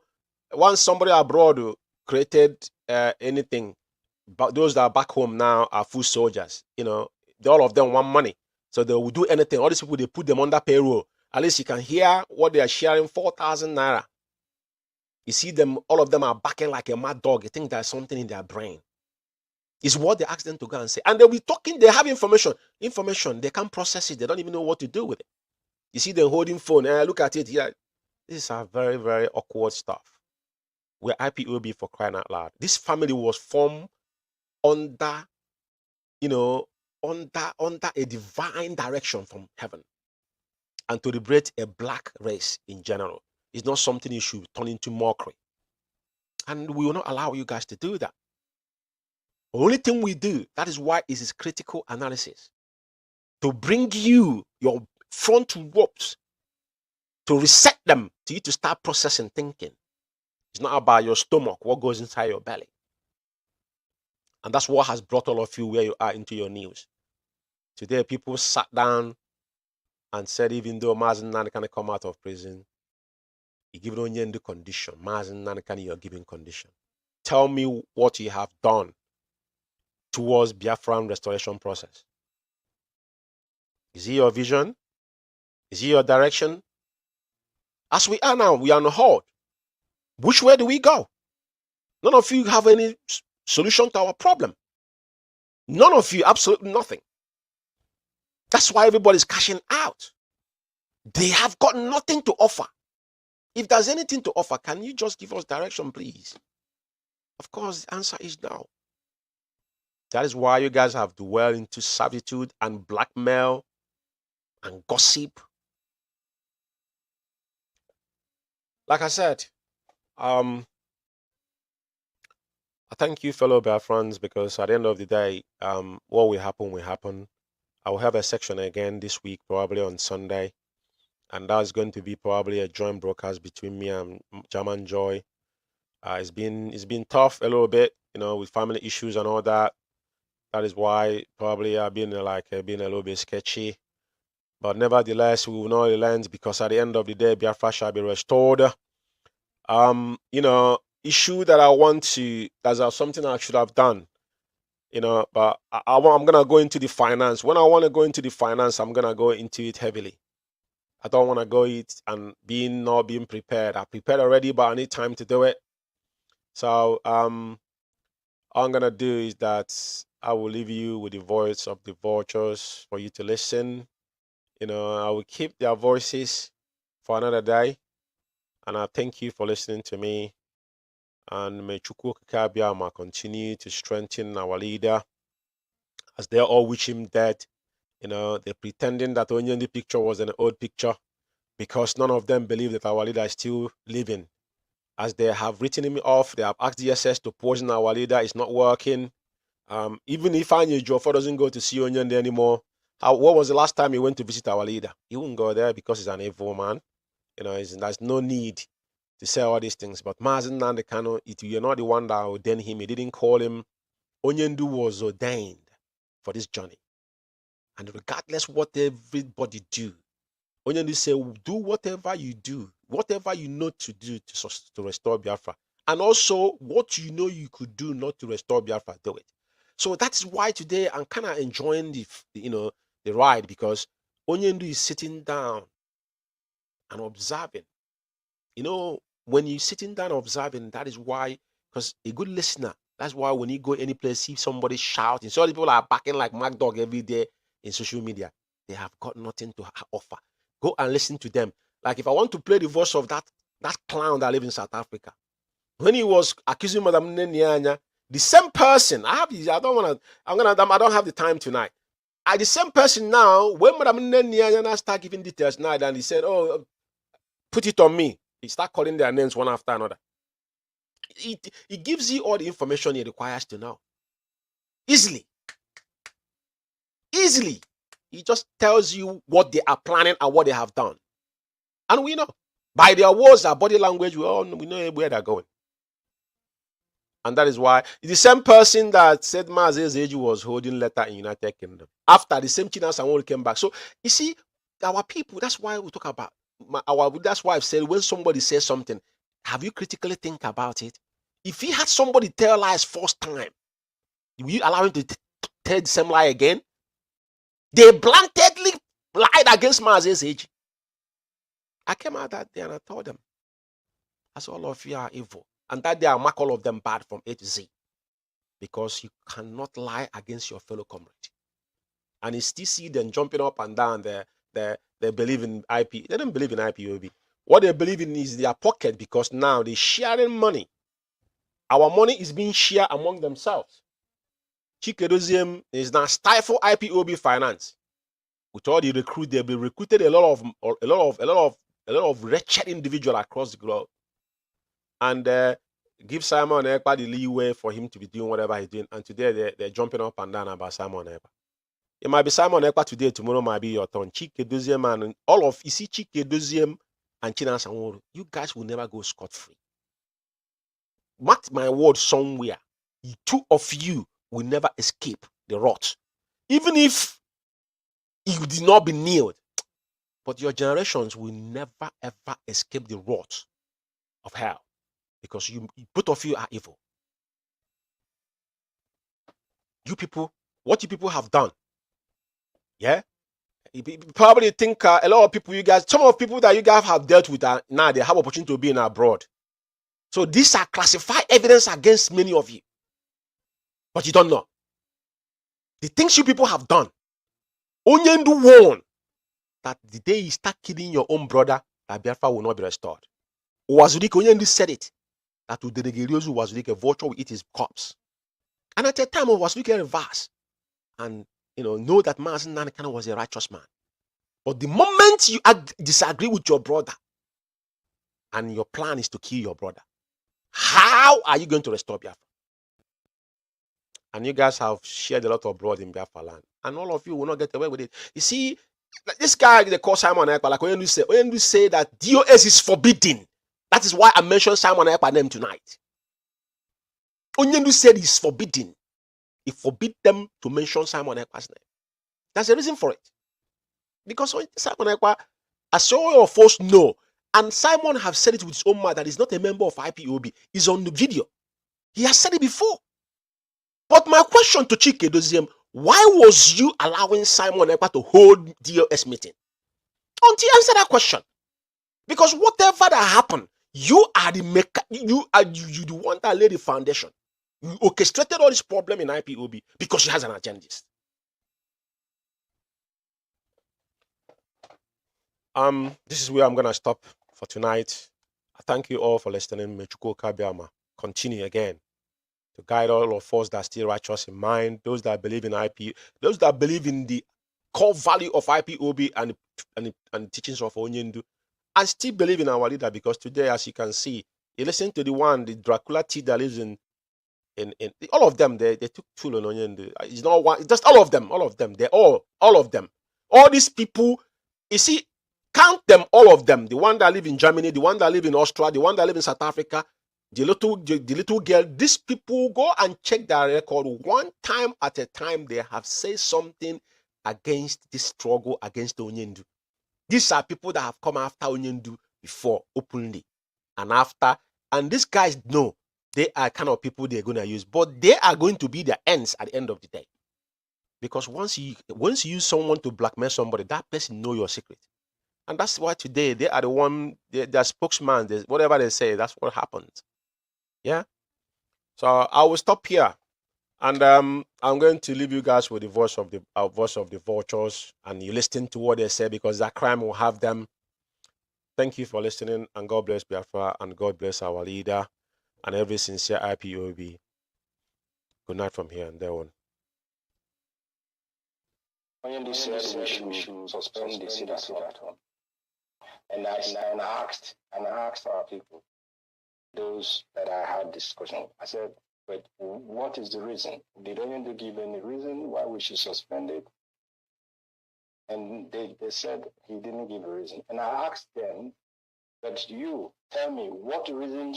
once somebody abroad created anything, but those that are back home now are full soldiers, you know, all of them want money. So they will do anything. All these people, they put them under payroll. At least you can hear what they are sharing, 4,000 naira. You see them, all of them are backing like a mad dog. You think there's something in their brain. It's what they ask them to go and say. And they'll be talking, they have information. Information, they can't process it. They don't even know what to do with it. You see them holding phone. Look at it here. This is a very, very awkward stuff. We're IPOB for crying out loud. This family was formed under, you know, under a divine direction from heaven. And to liberate a black race in general is not something you should turn into mockery. And we will not allow you guys to do that. The only thing we do, that is why it is critical analysis. To bring you your front ropes, to reset them, to you to start processing thinking. It's not about your stomach, what goes inside your belly. And that's what has brought all of you where you are into your news. Today, people sat down and said, even though Mazi Nnamdi Kanu come out of prison, he given Onyendu condition. Mazi Nnamdi Kanu, you're giving condition. Tell me what you have done towards Biafran restoration process. Is it your vision? Is it your direction? As we are now, we are on hold. Which way do we go? None of you have any solution to our problem. None of you, absolutely nothing. That's why everybody's cashing out. They have got nothing to offer. If there's anything to offer, can you just give us direction, please? Of course, the answer is no. That is why you guys have dwelled into servitude and blackmail and gossip. Like I said, I thank you, fellow Biafrans, because at the end of the day, what will happen will happen. I will have a section again this week, probably on Sunday, and that's going to be probably a joint broadcast between me and German Joy. It's been tough a little bit, with family issues and all that. That is why probably I've been being a little bit sketchy. But nevertheless, we will not relent, because at the end of the day, Biafra shall be restored. Issue that I want to, that's something I should have done, but I'm gonna go into the finance. When I want to go into the finance, I'm gonna go into it heavily. I don't want to go it and not being prepared. I prepared already, but I need time to do it. So all I'm gonna do is that I will leave you with the voice of the vultures for you to listen. I will keep their voices for another day, and I thank you for listening to me. And may Chukwu Kabiama continue to strengthen our leader, as they all wish him dead. They're pretending that only the picture was an old picture, because none of them believe that our leader is still living. As they have written him off, they have asked DSS to poison our leader. It's not working. Even if ANYA Joffo doesn't go to see Onyende anymore, what was the last time he went to visit our leader? He won't go there because he's an evil man. There's no need to say all these things. But MAZI Nnamdi Kanu, you're not the one that ordained him. He didn't call him. Onyendu was ordained for this journey. And regardless what everybody do, Onyendu said, do whatever you do, whatever you know to do to restore Biafra. And also, what you know you could do not to restore Biafra, do it. So that's why today I'm kind of enjoying the ride, because Onyendu is sitting down and observing. When you're sitting down observing, that is why, because a good listener, that's why when you go any place, see somebody shouting, so people are backing like Mad Dog every day in social media, they have got nothing to offer. Go and listen to them. Like if I want to play the voice of that clown that lives in South Africa, when he was accusing Madam Nenyanya, the same person, I don't have the time tonight. The same person now, when Madam Nenyanya start giving details now, and he said, oh, put it on me. He start calling their names one after another. It gives you all the information he requires to know. Easily. He just tells you what they are planning and what they have done. And we know. By their words, their body language, we know where they're going. And that is why the same person that said Mazi's age was holding letter in United Kingdom. After the same China Sanwo came back. So you see, our people, that's why we talk about that's why I've said when somebody says something, have you critically think about it? If he had somebody tell lies first time, will you allow him to tell the same lie again? They bluntly lied against Mazi's age. I came out that day and I told them, as all of you are evil. And that day I mark all of them bad from A to Z. Because you cannot lie against your fellow comrade. And you still see them jumping up and down there. They believe in IP. They don't believe in IPOB. What they believe in is their pocket, because now they're sharing money. Our money is being shared among themselves. Chikedozium is now stifle IPOB finance. With all the recruit, they've been recruited a lot of wretched individuals across the globe. And give Simon Ekpa the leeway for him to be doing whatever he's doing. And today they're jumping up and down about Simon Ekpa. It might be Simon Ekpa today, tomorrow might be your turn. Chikedozium and you see Chikedozium and China Sanwo, you guys will never go scot-free. Mark my word somewhere. The two of you will never escape the rot. Even if you did not be nailed, but your generations will never ever escape the rot of hell. Because both of you are evil. You people, what you people have done. Yeah? You probably think a lot of people, some of people that you guys have dealt with now, they have opportunity to be in abroad. So these are classified evidence against many of you. But you don't know. The things you people have done. Onyendu warned that the day you start killing your own brother, that Biafra will not be restored. Wazurike Onyendu said it. That Udenegeriozu Wazurike, a vulture will eat his corpse. And at the time of Wazurike reverse. And know that MAZI Nnamdi Kanu was a righteous man. But the moment you disagree with your brother, and your plan is to kill your brother, How are you going to restore Biafra? And you guys have shared a lot of blood in Biafra land. And all of you will not get away with it. You see, like this guy, they call Simon Ekpa, like Oyendu say that DOS is forbidden. That is why I mentioned Simon Ekpa's name tonight. Oyendu said it's forbidden. He forbid them to mention Simon Ekpa's name. That's the reason for it. Because Simon Ekpa, as all of us know, and Simon have said it with his own mouth that he's not a member of IPOB. He's on the video. He has said it before. But my question to Chike Doziem, why was you allowing Simon Ekpa to hold DOS meeting? Until you answer that question. Because whatever that happened, you are the you the one that laid the foundation. You orchestrated all this problem in IPOB because she has an agenda. This is where I'm gonna stop for tonight. I thank you all for listening. Mechuko Kabiama. Continue again to guide all of us that are still righteous in mind, those that believe in those that believe in the core value of IPOB and teachings of Onyendu, and still believe in our leader, because today, as you can see, you listen to the Dracula T that lives in all of them, they took tool on Onyendu. It's not one, it's just all of them. They're all of them. All these people, you see, count them, all of them. The one that live in Germany, the one that live in Austria, the one that live in South Africa, the little girl. These people, go and check their record. One time at a time, they have said something against this struggle against Onyendu. These are people that have come after Onyendu before openly and after. And these guys know they are kind of people they're going to use, but they are going to be their ends at the end of the day. Because once you use someone to blackmail somebody, that person know your secret. And that's why today they are the one, their spokesman, whatever they say, that's what happens. Yeah. So I will stop here, and I'm going to leave you guys with the voice of the vultures, and you listen to what they say, because that crime will have them. Thank you for listening, and God bless Biafra, and God bless our leader, and every sincere IPOB. Good night from here and there on. When they said we should suspend the sit at home, and I asked our people, those that I had discussion, I said, but what is the reason? They don't even give any reason why we should suspend it. And they said he didn't give a reason. And I asked them, but you tell me, what reason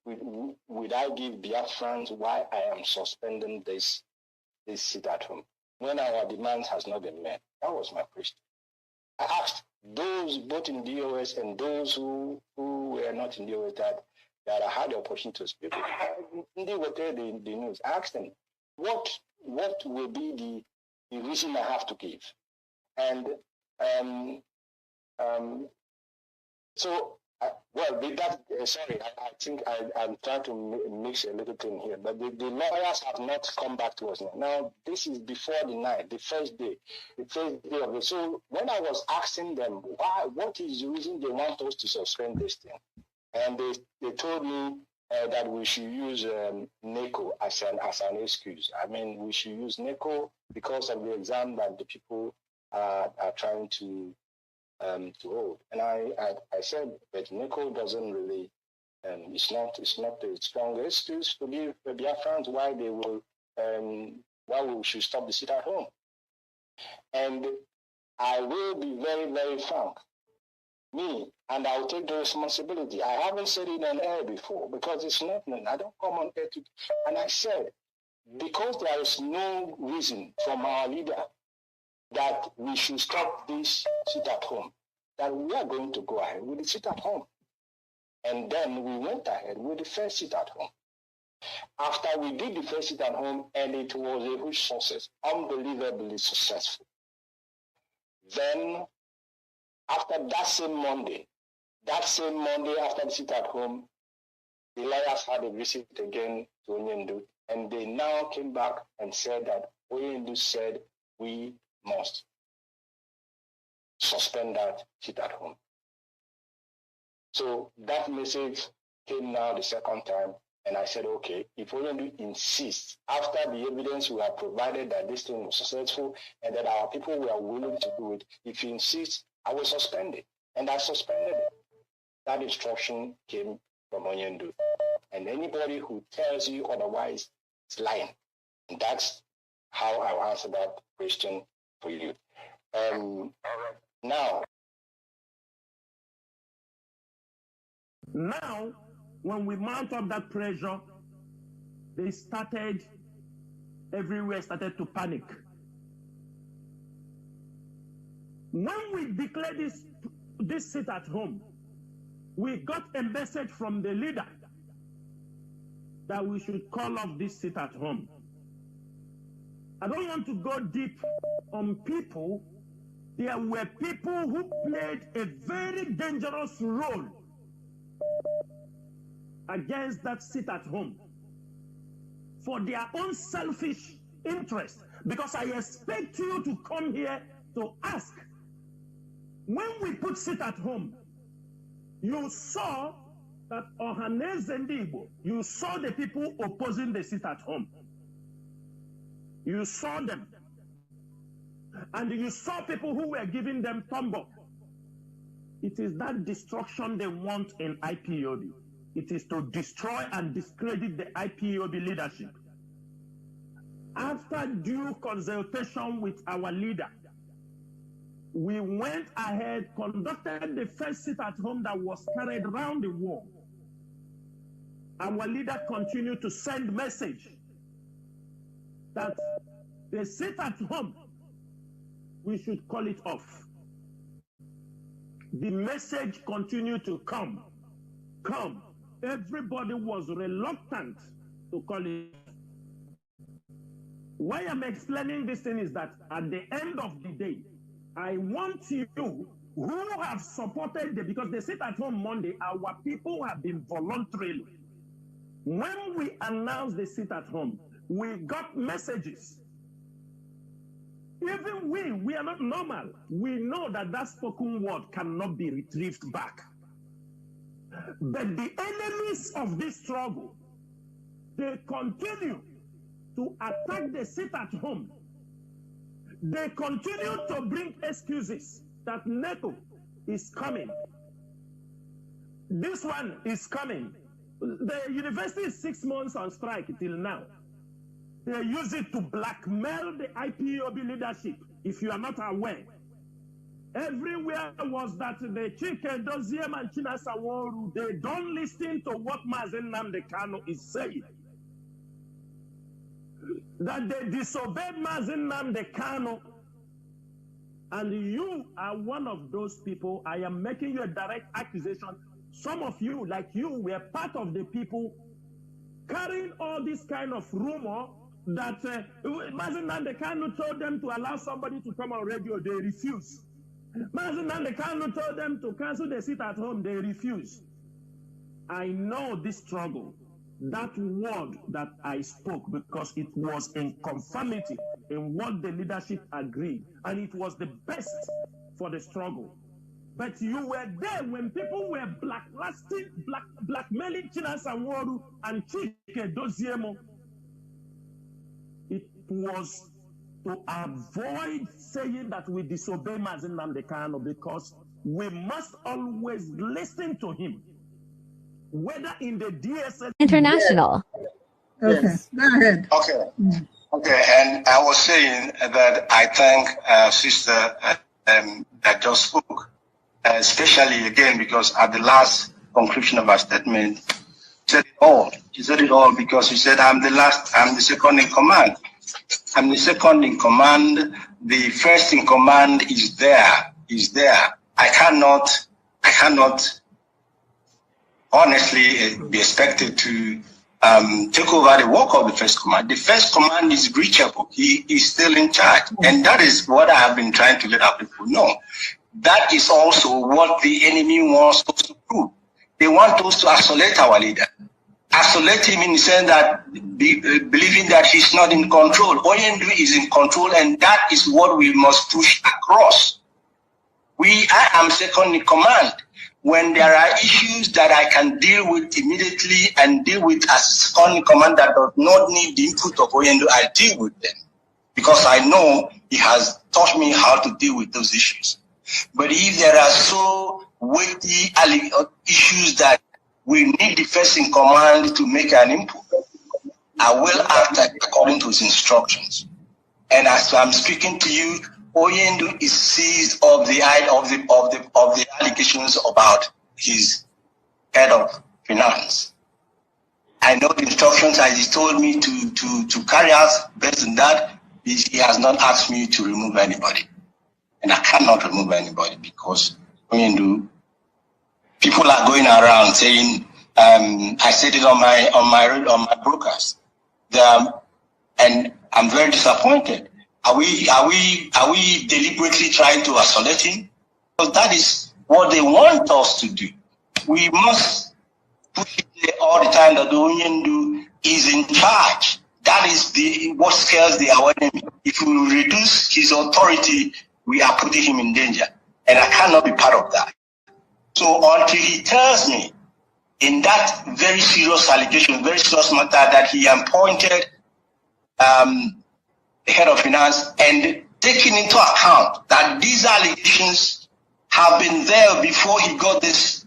would I give Biafrans why I am suspending this sit at home when our demands has not been met? That was my question. I asked those both in DOS and those who were not in DOS that I had the opportunity to speak with. They were there the news. I asked them, what will be the reason I have to give? And sorry, I think I'm trying to mix a little thing here, but the lawyers have not come back to us now. Now, this is before the night, the first day of it. So when I was asking them, what is the reason they want us to suspend this thing? And they told me that we should use NECO as an excuse. I mean, we should use NECO because of the exam that the people are trying to hold. And I said, but NECO doesn't really, it's not the strongest excuse to give the Biafrans why we should stop the sit at home. And I will be very, very frank. And I'll take the responsibility. I haven't said it on air before because it's not, I don't come on air to, and I said, because there is no reason from our leader that we should stop this sit at home, that we are going to go ahead with the sit at home. And then we went ahead with the first sit at home. After we did the first sit at home, and it was a huge success, unbelievably successful. Then after that same Monday after the sit at home, the lawyers had a visit again to Onyendu, and they now came back and said that Onyendu said we must suspend that sit at home. So that message came now the second time, and I said, okay, if Onyendu insists, after the evidence we have provided that this thing was successful and that our people were willing to do it, if he insists, I will suspend it. And I suspended it. That instruction came from Onyendu. And anybody who tells you otherwise is lying. And that's how I'll answer that question for you. Now, when we mount up that pressure, everywhere started to panic. When we declared this sit at home, we got a message from the leader that we should call off this sit at home. I don't want to go deep on people. There were people who played a very dangerous role against that sit at home for their own selfish interest. Because I expect you to come here to ask, when we put sit at home, you saw that you saw the people opposing the sit at home. You saw them. And you saw people who were giving them thumb up. It is that destruction they want in IPOB. It is to destroy and discredit the IPOB leadership. After due consultation with our leader, we went ahead, conducted the first sit at home that was carried around the world. Our leader continued to send message that the sit at home, we should call it off. The message continued to come. Everybody was reluctant to call it. Why I'm explaining this thing is that at the end of the day, I want you who have supported because they sit at home Monday, our people have been voluntarily. When we announced the sit at home, we got messages. Even we are not normal. We know that spoken word cannot be retrieved back. But the enemies of this struggle, they continue to attack the sit at home. They continue to bring excuses that NATO is coming. This one is coming. The university is 6 months on strike till now. They use it to blackmail the IPOB leadership, if you are not aware. Everywhere was that the Chike Doziem and China Saworu, they don't listen to what MAZI Nnamdi is saying. That they disobeyed MAZI Nnamdi, and you are one of those people. I am making you a direct accusation. Some of you, like you, were part of the people carrying all this kind of rumor that MAZI Nnamdi told them to allow somebody to come on radio. They refused. MAZI Nnamdi told them to cancel the sit at home. They refused. I know this struggle. That word that I spoke, because it was in conformity in what the leadership agreed, and it was the best for the struggle. But you were there when people were blackmailing China Saworu and Chike Doziemo. It was to avoid saying that we disobey MAZI Nnamdi, because we must always listen to him. Whether in the DSS International. Okay, go ahead. Okay, and I was saying that I thank sister that just spoke, especially again because at the last conclusion of her statement, she said it all. She said it all because she said, I'm the second in command. I'm the second in command. The first in command is there. I cannot honestly be expected to take over the work of the first command. The first command is reachable. He is still in charge. And that is what I have been trying to let our people know. That is also what the enemy wants us to do. They want us to isolate our leader. Isolate him in the sense that believing that he's not in control. Oyendu is in control, and that is what we must push across. I am second in command. When there are issues that I can deal with immediately and deal with as second in command that does not need the input of Oyendu, I deal with them. Because I know he has taught me how to deal with those issues. But if there are so weighty issues that we need the first in command to make an input. I will act according to his instructions. And as I'm speaking to you, Oyendu is seized of the allegations about his head of finance. I know the instructions as he told me to carry out. Based on that, he has not asked me to remove anybody, and I cannot remove anybody because Oyendu, people are going around saying, I said it on my broadcast, and I'm very disappointed. Are we deliberately trying to isolate him? Because that is what they want us to do. We must push it all the time that the Oyendu is in charge. That is what scares the our enemy. If we reduce his authority, we are putting him in danger, and I cannot be part of that. So until he tells me in that very serious allegation, very serious matter, that he appointed the head of finance and taking into account that these allegations have been there before he got this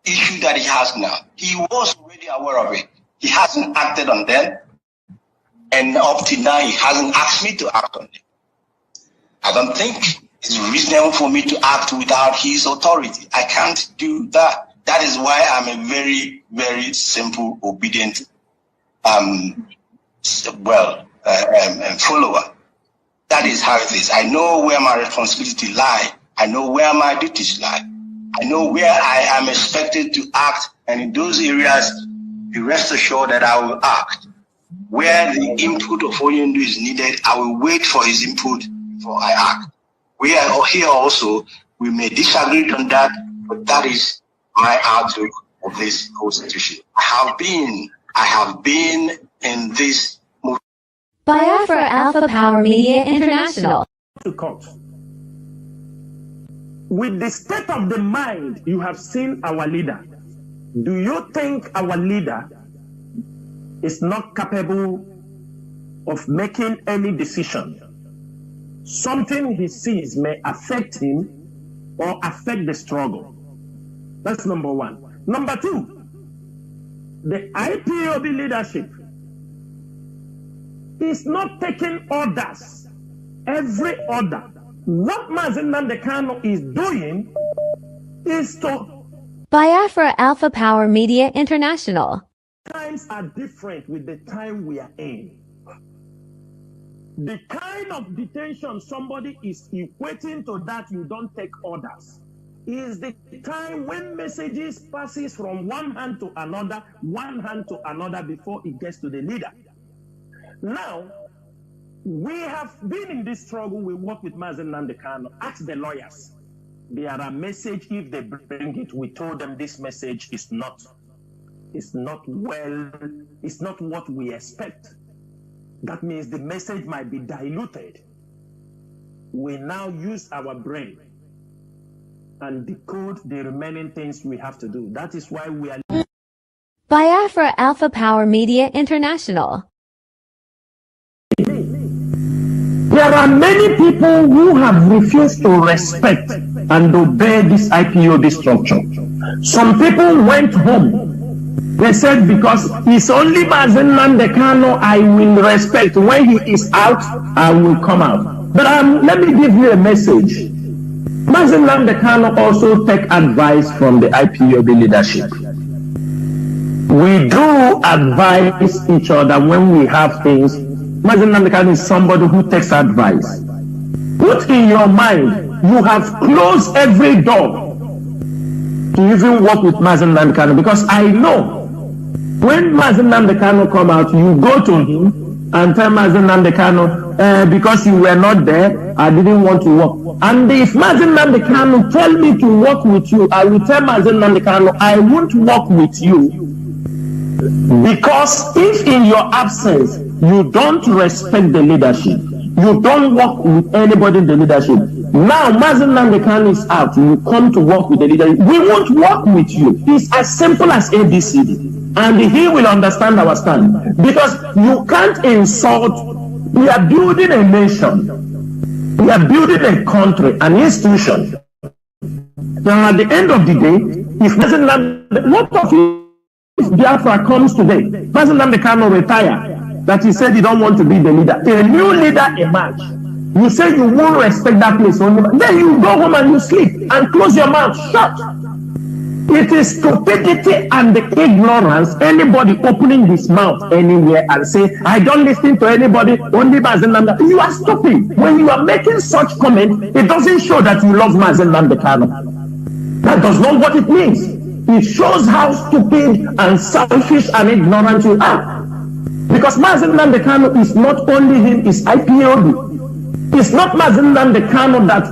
issue that he has now. He was already aware of it. He hasn't acted on them. And up to now, he hasn't asked me to act on it. I don't think it's reasonable for me to act without his authority. I can't do that. That is why I'm a very, very simple, obedient follower. That is how it is. I know where my responsibility lie. I know where my duties lie. I know where I am expected to act, and in those areas, be rest assured that I will act. Where the input of Oyendu is needed, I will wait for his input before I act. We are here also, we may disagree on that, but that is my outlook of this whole situation. I have been in this movement. Biafra Alpha Power Media International. To court. With the state of the mind you have seen our leader, do you think our leader is not capable of making any decision? Something he sees may affect him or affect the struggle. That's number one. Number two, the IPOB leadership is not taking orders. Every order. What MAZI Nnamdi Kanu is doing is to... Biafra Alpha Power Media International. Times are different with the time we are in. The kind of detention somebody is equating to that you don't take orders is the time when messages passes from one hand to another before it gets to the leader. Now, we have been in this struggle. We work with MAZI Nnamdi Kanu. Ask the lawyers. There are messages, if they bring it, we told them this message is not what we expect. That means the message might be diluted. We now use our brain and decode the remaining things we have to do. That is why we are... Biafra Alpha Power Media International. There are many people who have refused to respect and obey this IPOB structure. Some people went home. They said, because it's only MAZI Nnamdi Kanu I will respect. When he is out, I will come out. But let me give you a message. MAZI Nnamdi Kanu also take advice from the IPOB leadership. We do advise each other when we have things. MAZI Nnamdi Kanu is somebody who takes advice. Put in your mind, you have closed every door to even work with MAZI Nnamdi Kanu, because I know when MAZI Nnamdi Kanu come out, you go to him and tell MAZI Nnamdi Kanu, because you were not there, I didn't want to work. And if MAZI Nnamdi Kanu tell me to work with you, I will tell MAZI Nnamdi Kanu, I won't work with you, because if in your absence you don't respect the leadership, you don't work with anybody in the leadership. Now MAZI Nnamdi Kanu is out, you come to work with the leadership, we won't work with you. It's as simple as ABCD. And he will understand our stand. Because you can't insult. We are building a nation. We are building a country, an institution. Now at the end of the day, if MAZI Nnamdi, what of you if Biafra comes today, Mazi Nnamdi Kanu retire, that he said he don't want to be the leader, a new leader emerge. You say you won't respect that place only, then you go home and you sleep and close your mouth shut. It is stupidity and ignorance. Anybody opening his mouth anywhere and say, I don't listen to anybody, only Mazi Nnamdi. You are stupid. When you are making such comment, it doesn't show that you love Mazi Nnamdi Kanu. That does not what it means. It shows how stupid and selfish and ignorant you are. Because Mazi Nnamdi Kanu is not only him, it's IPOB. It's not Mazi Nnamdi Kanu that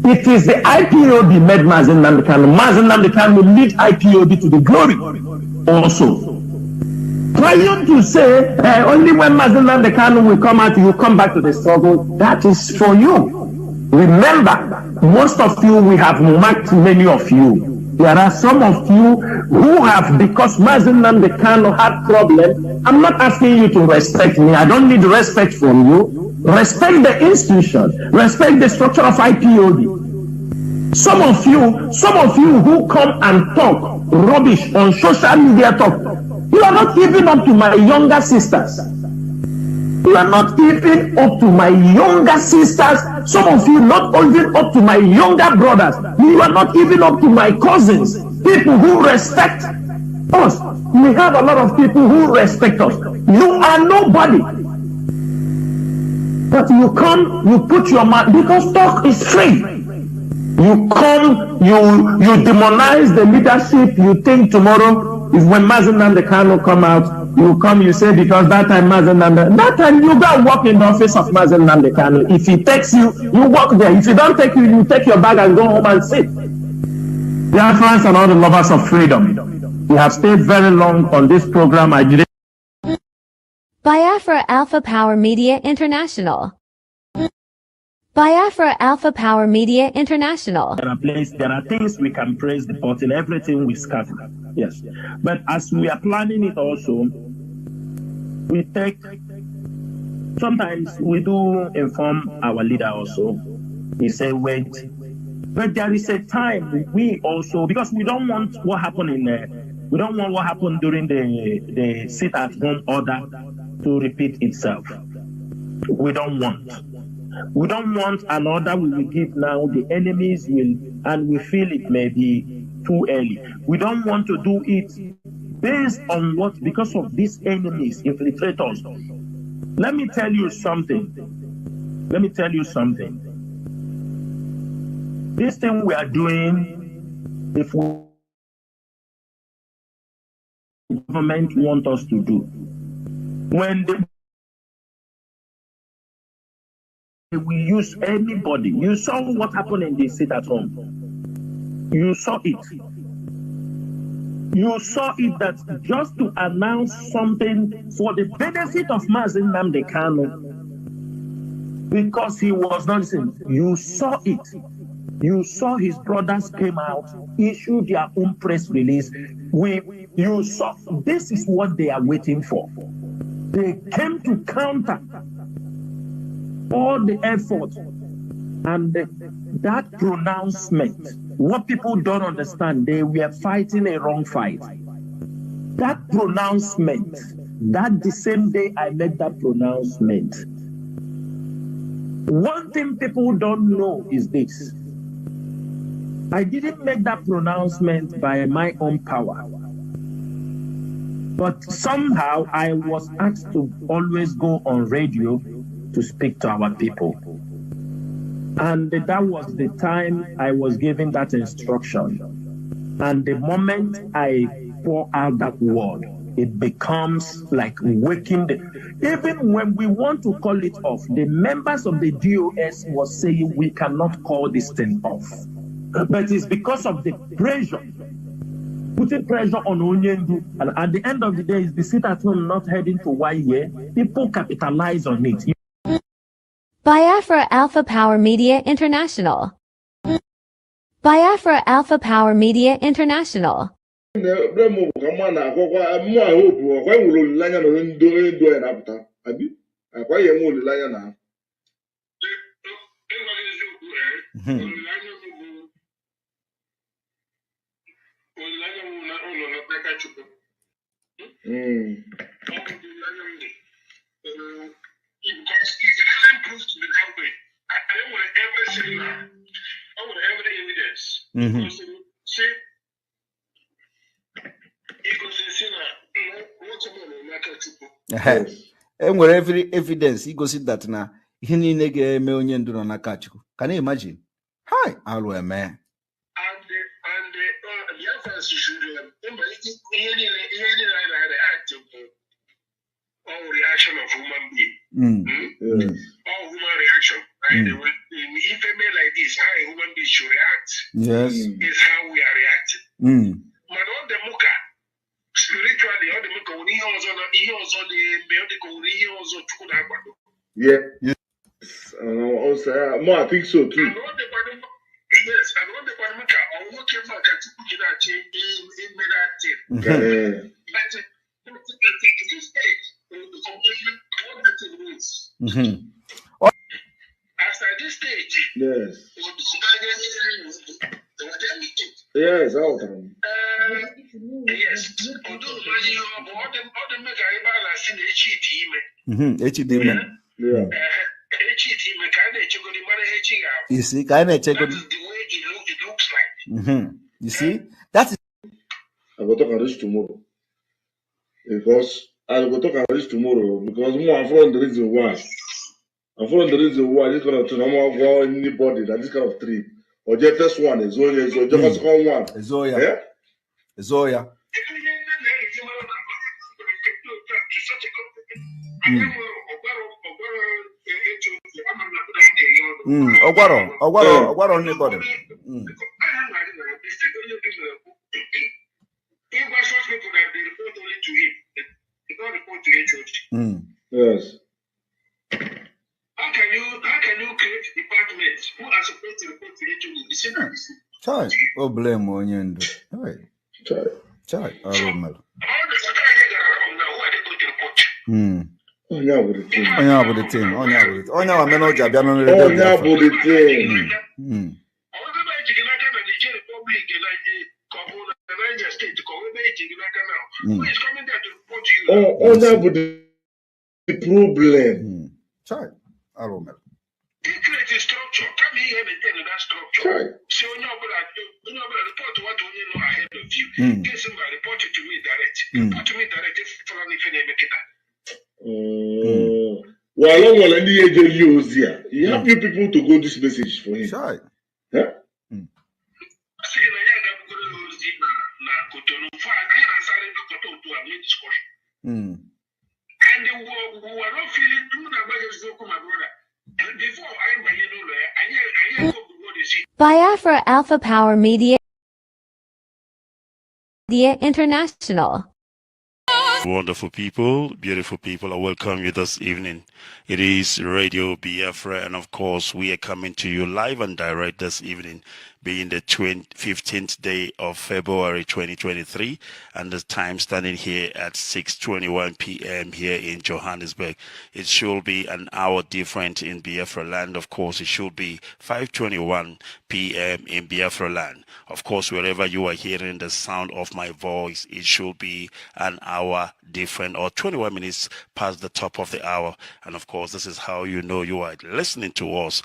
it is the IPOB made Mazi Nnamdi Kanu. Mazi Nnamdi Kanu lead IPOB to the glory also. Prior to say only when Mazi Nnamdi Kanu will come out, you come back to the struggle, that is for you. Remember, most of you, we have marked many of you. There are some of you who have, because Mazi Nnamdi Kanu had problem. I'm not asking you to respect me. I don't need respect from you. Respect the institution. Respect the structure of IPOB. Some of you who come and talk rubbish on social media talk, you are not even up to my younger sisters. You are not even up to my younger sisters. Some of you not even up to my younger brothers. You are not even up to my cousins. People who respect us. We have a lot of people who respect us. You are nobody. But you come, you put your mouth, because talk is free. You come, you demonize the leadership. You think tomorrow, if when Mazi Nnamdi Kanu come out, you come, you say, because that time Mazi Nnamdi, that time you go and walk in the office of Mazi Nnamdi Kanu. If he takes you, you walk there. If he don't take you, you take your bag and go home and sit. Dear friends and all the lovers of freedom, we have stayed very long on this program. I didn't. Biafra Alpha Power Media International. Biafra Alpha Power Media International. There are things we can praise the pot in everything we scatter. Yes. But as we are planning it also, we take, sometimes we do inform our leader also. We say, wait. But there is a time we also, because we don't want what happened we don't want what happened during the sit-at-home order to repeat itself. We don't want. We don't want an order we will give now, the enemies will, and we feel it may be too early. We don't want to do it based on what, because of these enemies, infiltrators. Let me tell you something. This thing we are doing, if government want us to do, when we use anybody. You saw what happened in the sit-at-home. You saw it. You saw it that just to announce something for the benefit of Mazi Nnamdi Kanu, because he was not listening. You saw it. You saw his brothers came out, issued their own press release. You saw this is what they are waiting for. They came to counter all the effort and that pronouncement. What people don't understand, they were fighting a wrong fight. That pronouncement, that the same day I made that pronouncement, one thing people don't know is this. I didn't make that pronouncement by my own power. But somehow I was asked to always go on radio to speak to our people. And that was the time I was given that instruction. And the moment I pour out that word, it becomes like waking even when we want to call it off, the members of the DOS was saying we cannot call this thing off. But it's because of the pressure, putting pressure on Onyendu, and at the end of the day, is the sit-at-home not heading to 1 year. People capitalize on it. Biafra Alpha Power Media International. Biafra Alpha Power Media International. Because if it isn't proved to be that way, I don't want to ever say that. I want to have the evidence. Because say, enwere evidence igosi that na ihe niile ga-eme onye ndu nọ n'aka Chukwu. Can you imagine? Hi, alụ eme. And the others should all reaction of human being. All human reaction. Right? If a man like this, how a human being should react. Yes. Is how we are reacting. But all the muka, spiritually, all the muka, he also yeah. Yes. Also, more, I think so too. And all the yes, and all the muka, or what came back at in that thing. But at this stage, what the thing means. After this stage, yes. Yes, all of them. Yes, although all the mega balance in HED. Yeah. You see, kind of check the way it looks like. You see, that is. I will talk on this tomorrow. Because I will talk on this tomorrow because more I'm following the reason why. I'm following the reason why this kind of thing. I'm not going anybody that this kind of trip. Or just this one is all just one. Zoya. Yeah? Zoya. Ogwaro anybody. People that they report only to him, they don't report to HOD. Yes. How can you create departments who are supposed to report to HOD? The same as Chai, oh blame on you. Chai, all the secretaries around now, who are they going to report? Onya with the team. Onya with the team. Onya with the team. Onya with the team. Who is coming there to report to you? Onya with the problem. Chai, I don't know. Create a structure. Come here and maintain that structure. So when you report to what you know ahead of you. Get somebody report it to me direct. Report to me direct if you make it. You have you people to go this message for him. Chai. Yeah? And we were not feeling too much, my brother. Before I know Biafra Alpha Power Media International. Wonderful people, beautiful people, I welcome you this evening. It is Radio Biafra, and of course, we are coming to you live and direct this evening, being the 15th day of February 2023, and the time standing here at 6:21 p.m. here in Johannesburg. It should be an hour different in Biafra land. Of course, it should be 5:21 p.m. in Biafra land. Of course, wherever you are hearing the sound of my voice, it should be an hour different, or 21 minutes past the top of the hour. And of course, this is how you know you are listening to us,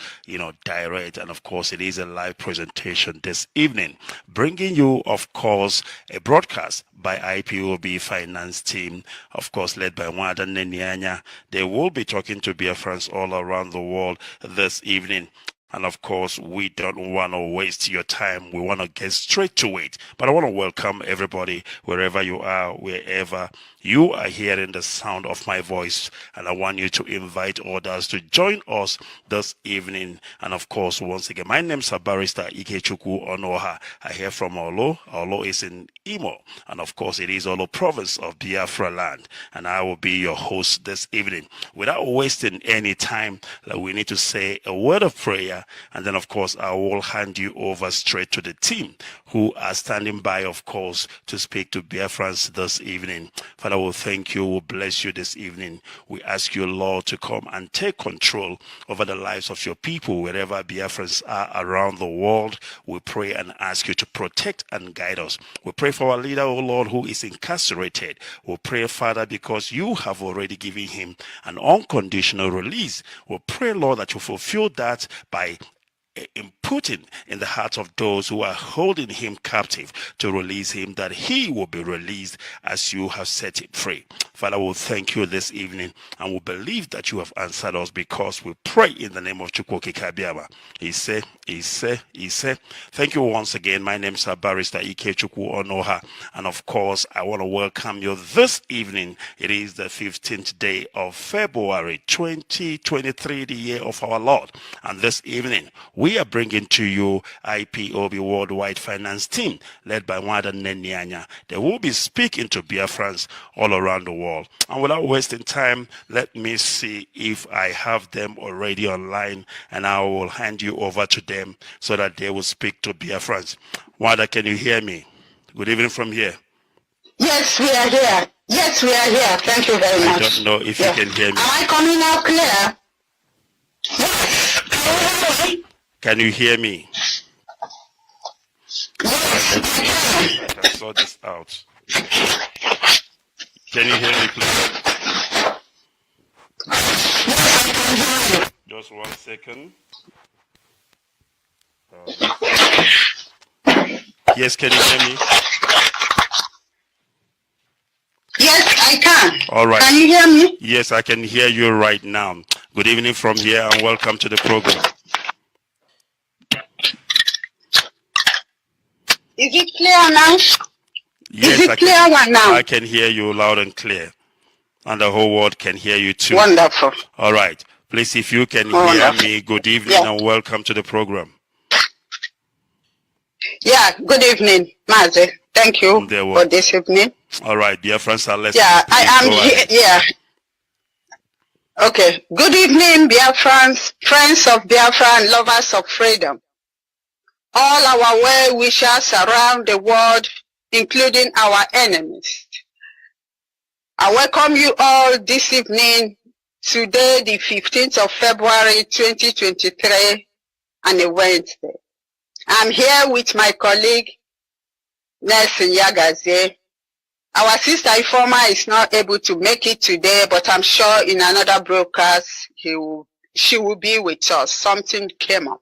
direct. And of course, it is a live presentation this evening, bringing you, of course, a broadcast by IPOB finance team, of course, led by ANYA. They will be talking to Biafrans all around the world this evening. And of course, we don't want to waste your time. We want to get straight to it. But I want to welcome everybody, wherever you are, wherever you are hearing the sound of my voice. And I want you to invite others to join us this evening. And of course, once again, my name is Barrister Ikechukwu Onoha. I hear from Olo. Olo is in Imo. And of course, it is Olo province of Biafra land. And I will be your host this evening. Without wasting any time, we need to say a word of prayer Nigeria. And then, of course, I will hand you over straight to the team who are standing by, of course, to speak to Biafrans this evening. Father, we thank you, we bless you this evening. We ask you, Lord, to come and take control over the lives of your people wherever Biafrans are around the world. We pray and ask you to protect and guide us. We pray for our leader, O Lord, who is incarcerated. We pray, Father, because you have already given him an unconditional release. We pray, Lord, that you fulfill that by inputting in the hearts of those who are holding him captive to release him, that he will be released as you have set him free. Father, we'll thank you this evening and we believe that you have answered us because we pray in the name of Chukwoke Kabiama. He said. Thank you once again. My name is Barrister Ike Chukwu Onoha, and of course I want to welcome you this evening. It is the 15th day of February 2023, the year of our Lord, and this evening we are bringing to you IPOB Worldwide Finance Team led by Wada Nenyanya. They will be speaking to Biafrans all around the world. And without wasting time, let me see if I have them already online, and I will hand you over to them so that they will speak to Biafrans. Wada, can you hear me? Good evening from here. Yes, we are here. Yes, we are here. Thank you very much. I don't know if you can hear me. Am I coming out clear? Yes. Can you hear me? Yes. I sort this out. Can you hear me, please? Just 1 second. Yes, can you hear me? Yes, I can. All right. Can you hear me? Yes, I can hear you right now. Good evening from here and welcome to the program. Is it clear now? Yes, Is it clear now? I can hear you loud and clear. And the whole world can hear you too. Wonderful. All right. Please, if you can hear me, good evening and welcome to the program. Yeah, good evening, MAZI. Thank you for this evening. All right, dear friends, let's I am here. Yeah. Okay. Good evening, Biafrans, friends of Biafra and lovers of freedom. All our well-wishers around the world, including our enemies. I welcome you all this evening, today the 15th of February 2023, and a Wednesday. I'm here with my colleague, Nelson Yagaze. Our sister Ifoma is not able to make it today, but I'm sure in another broadcast she will be with us. Something came up.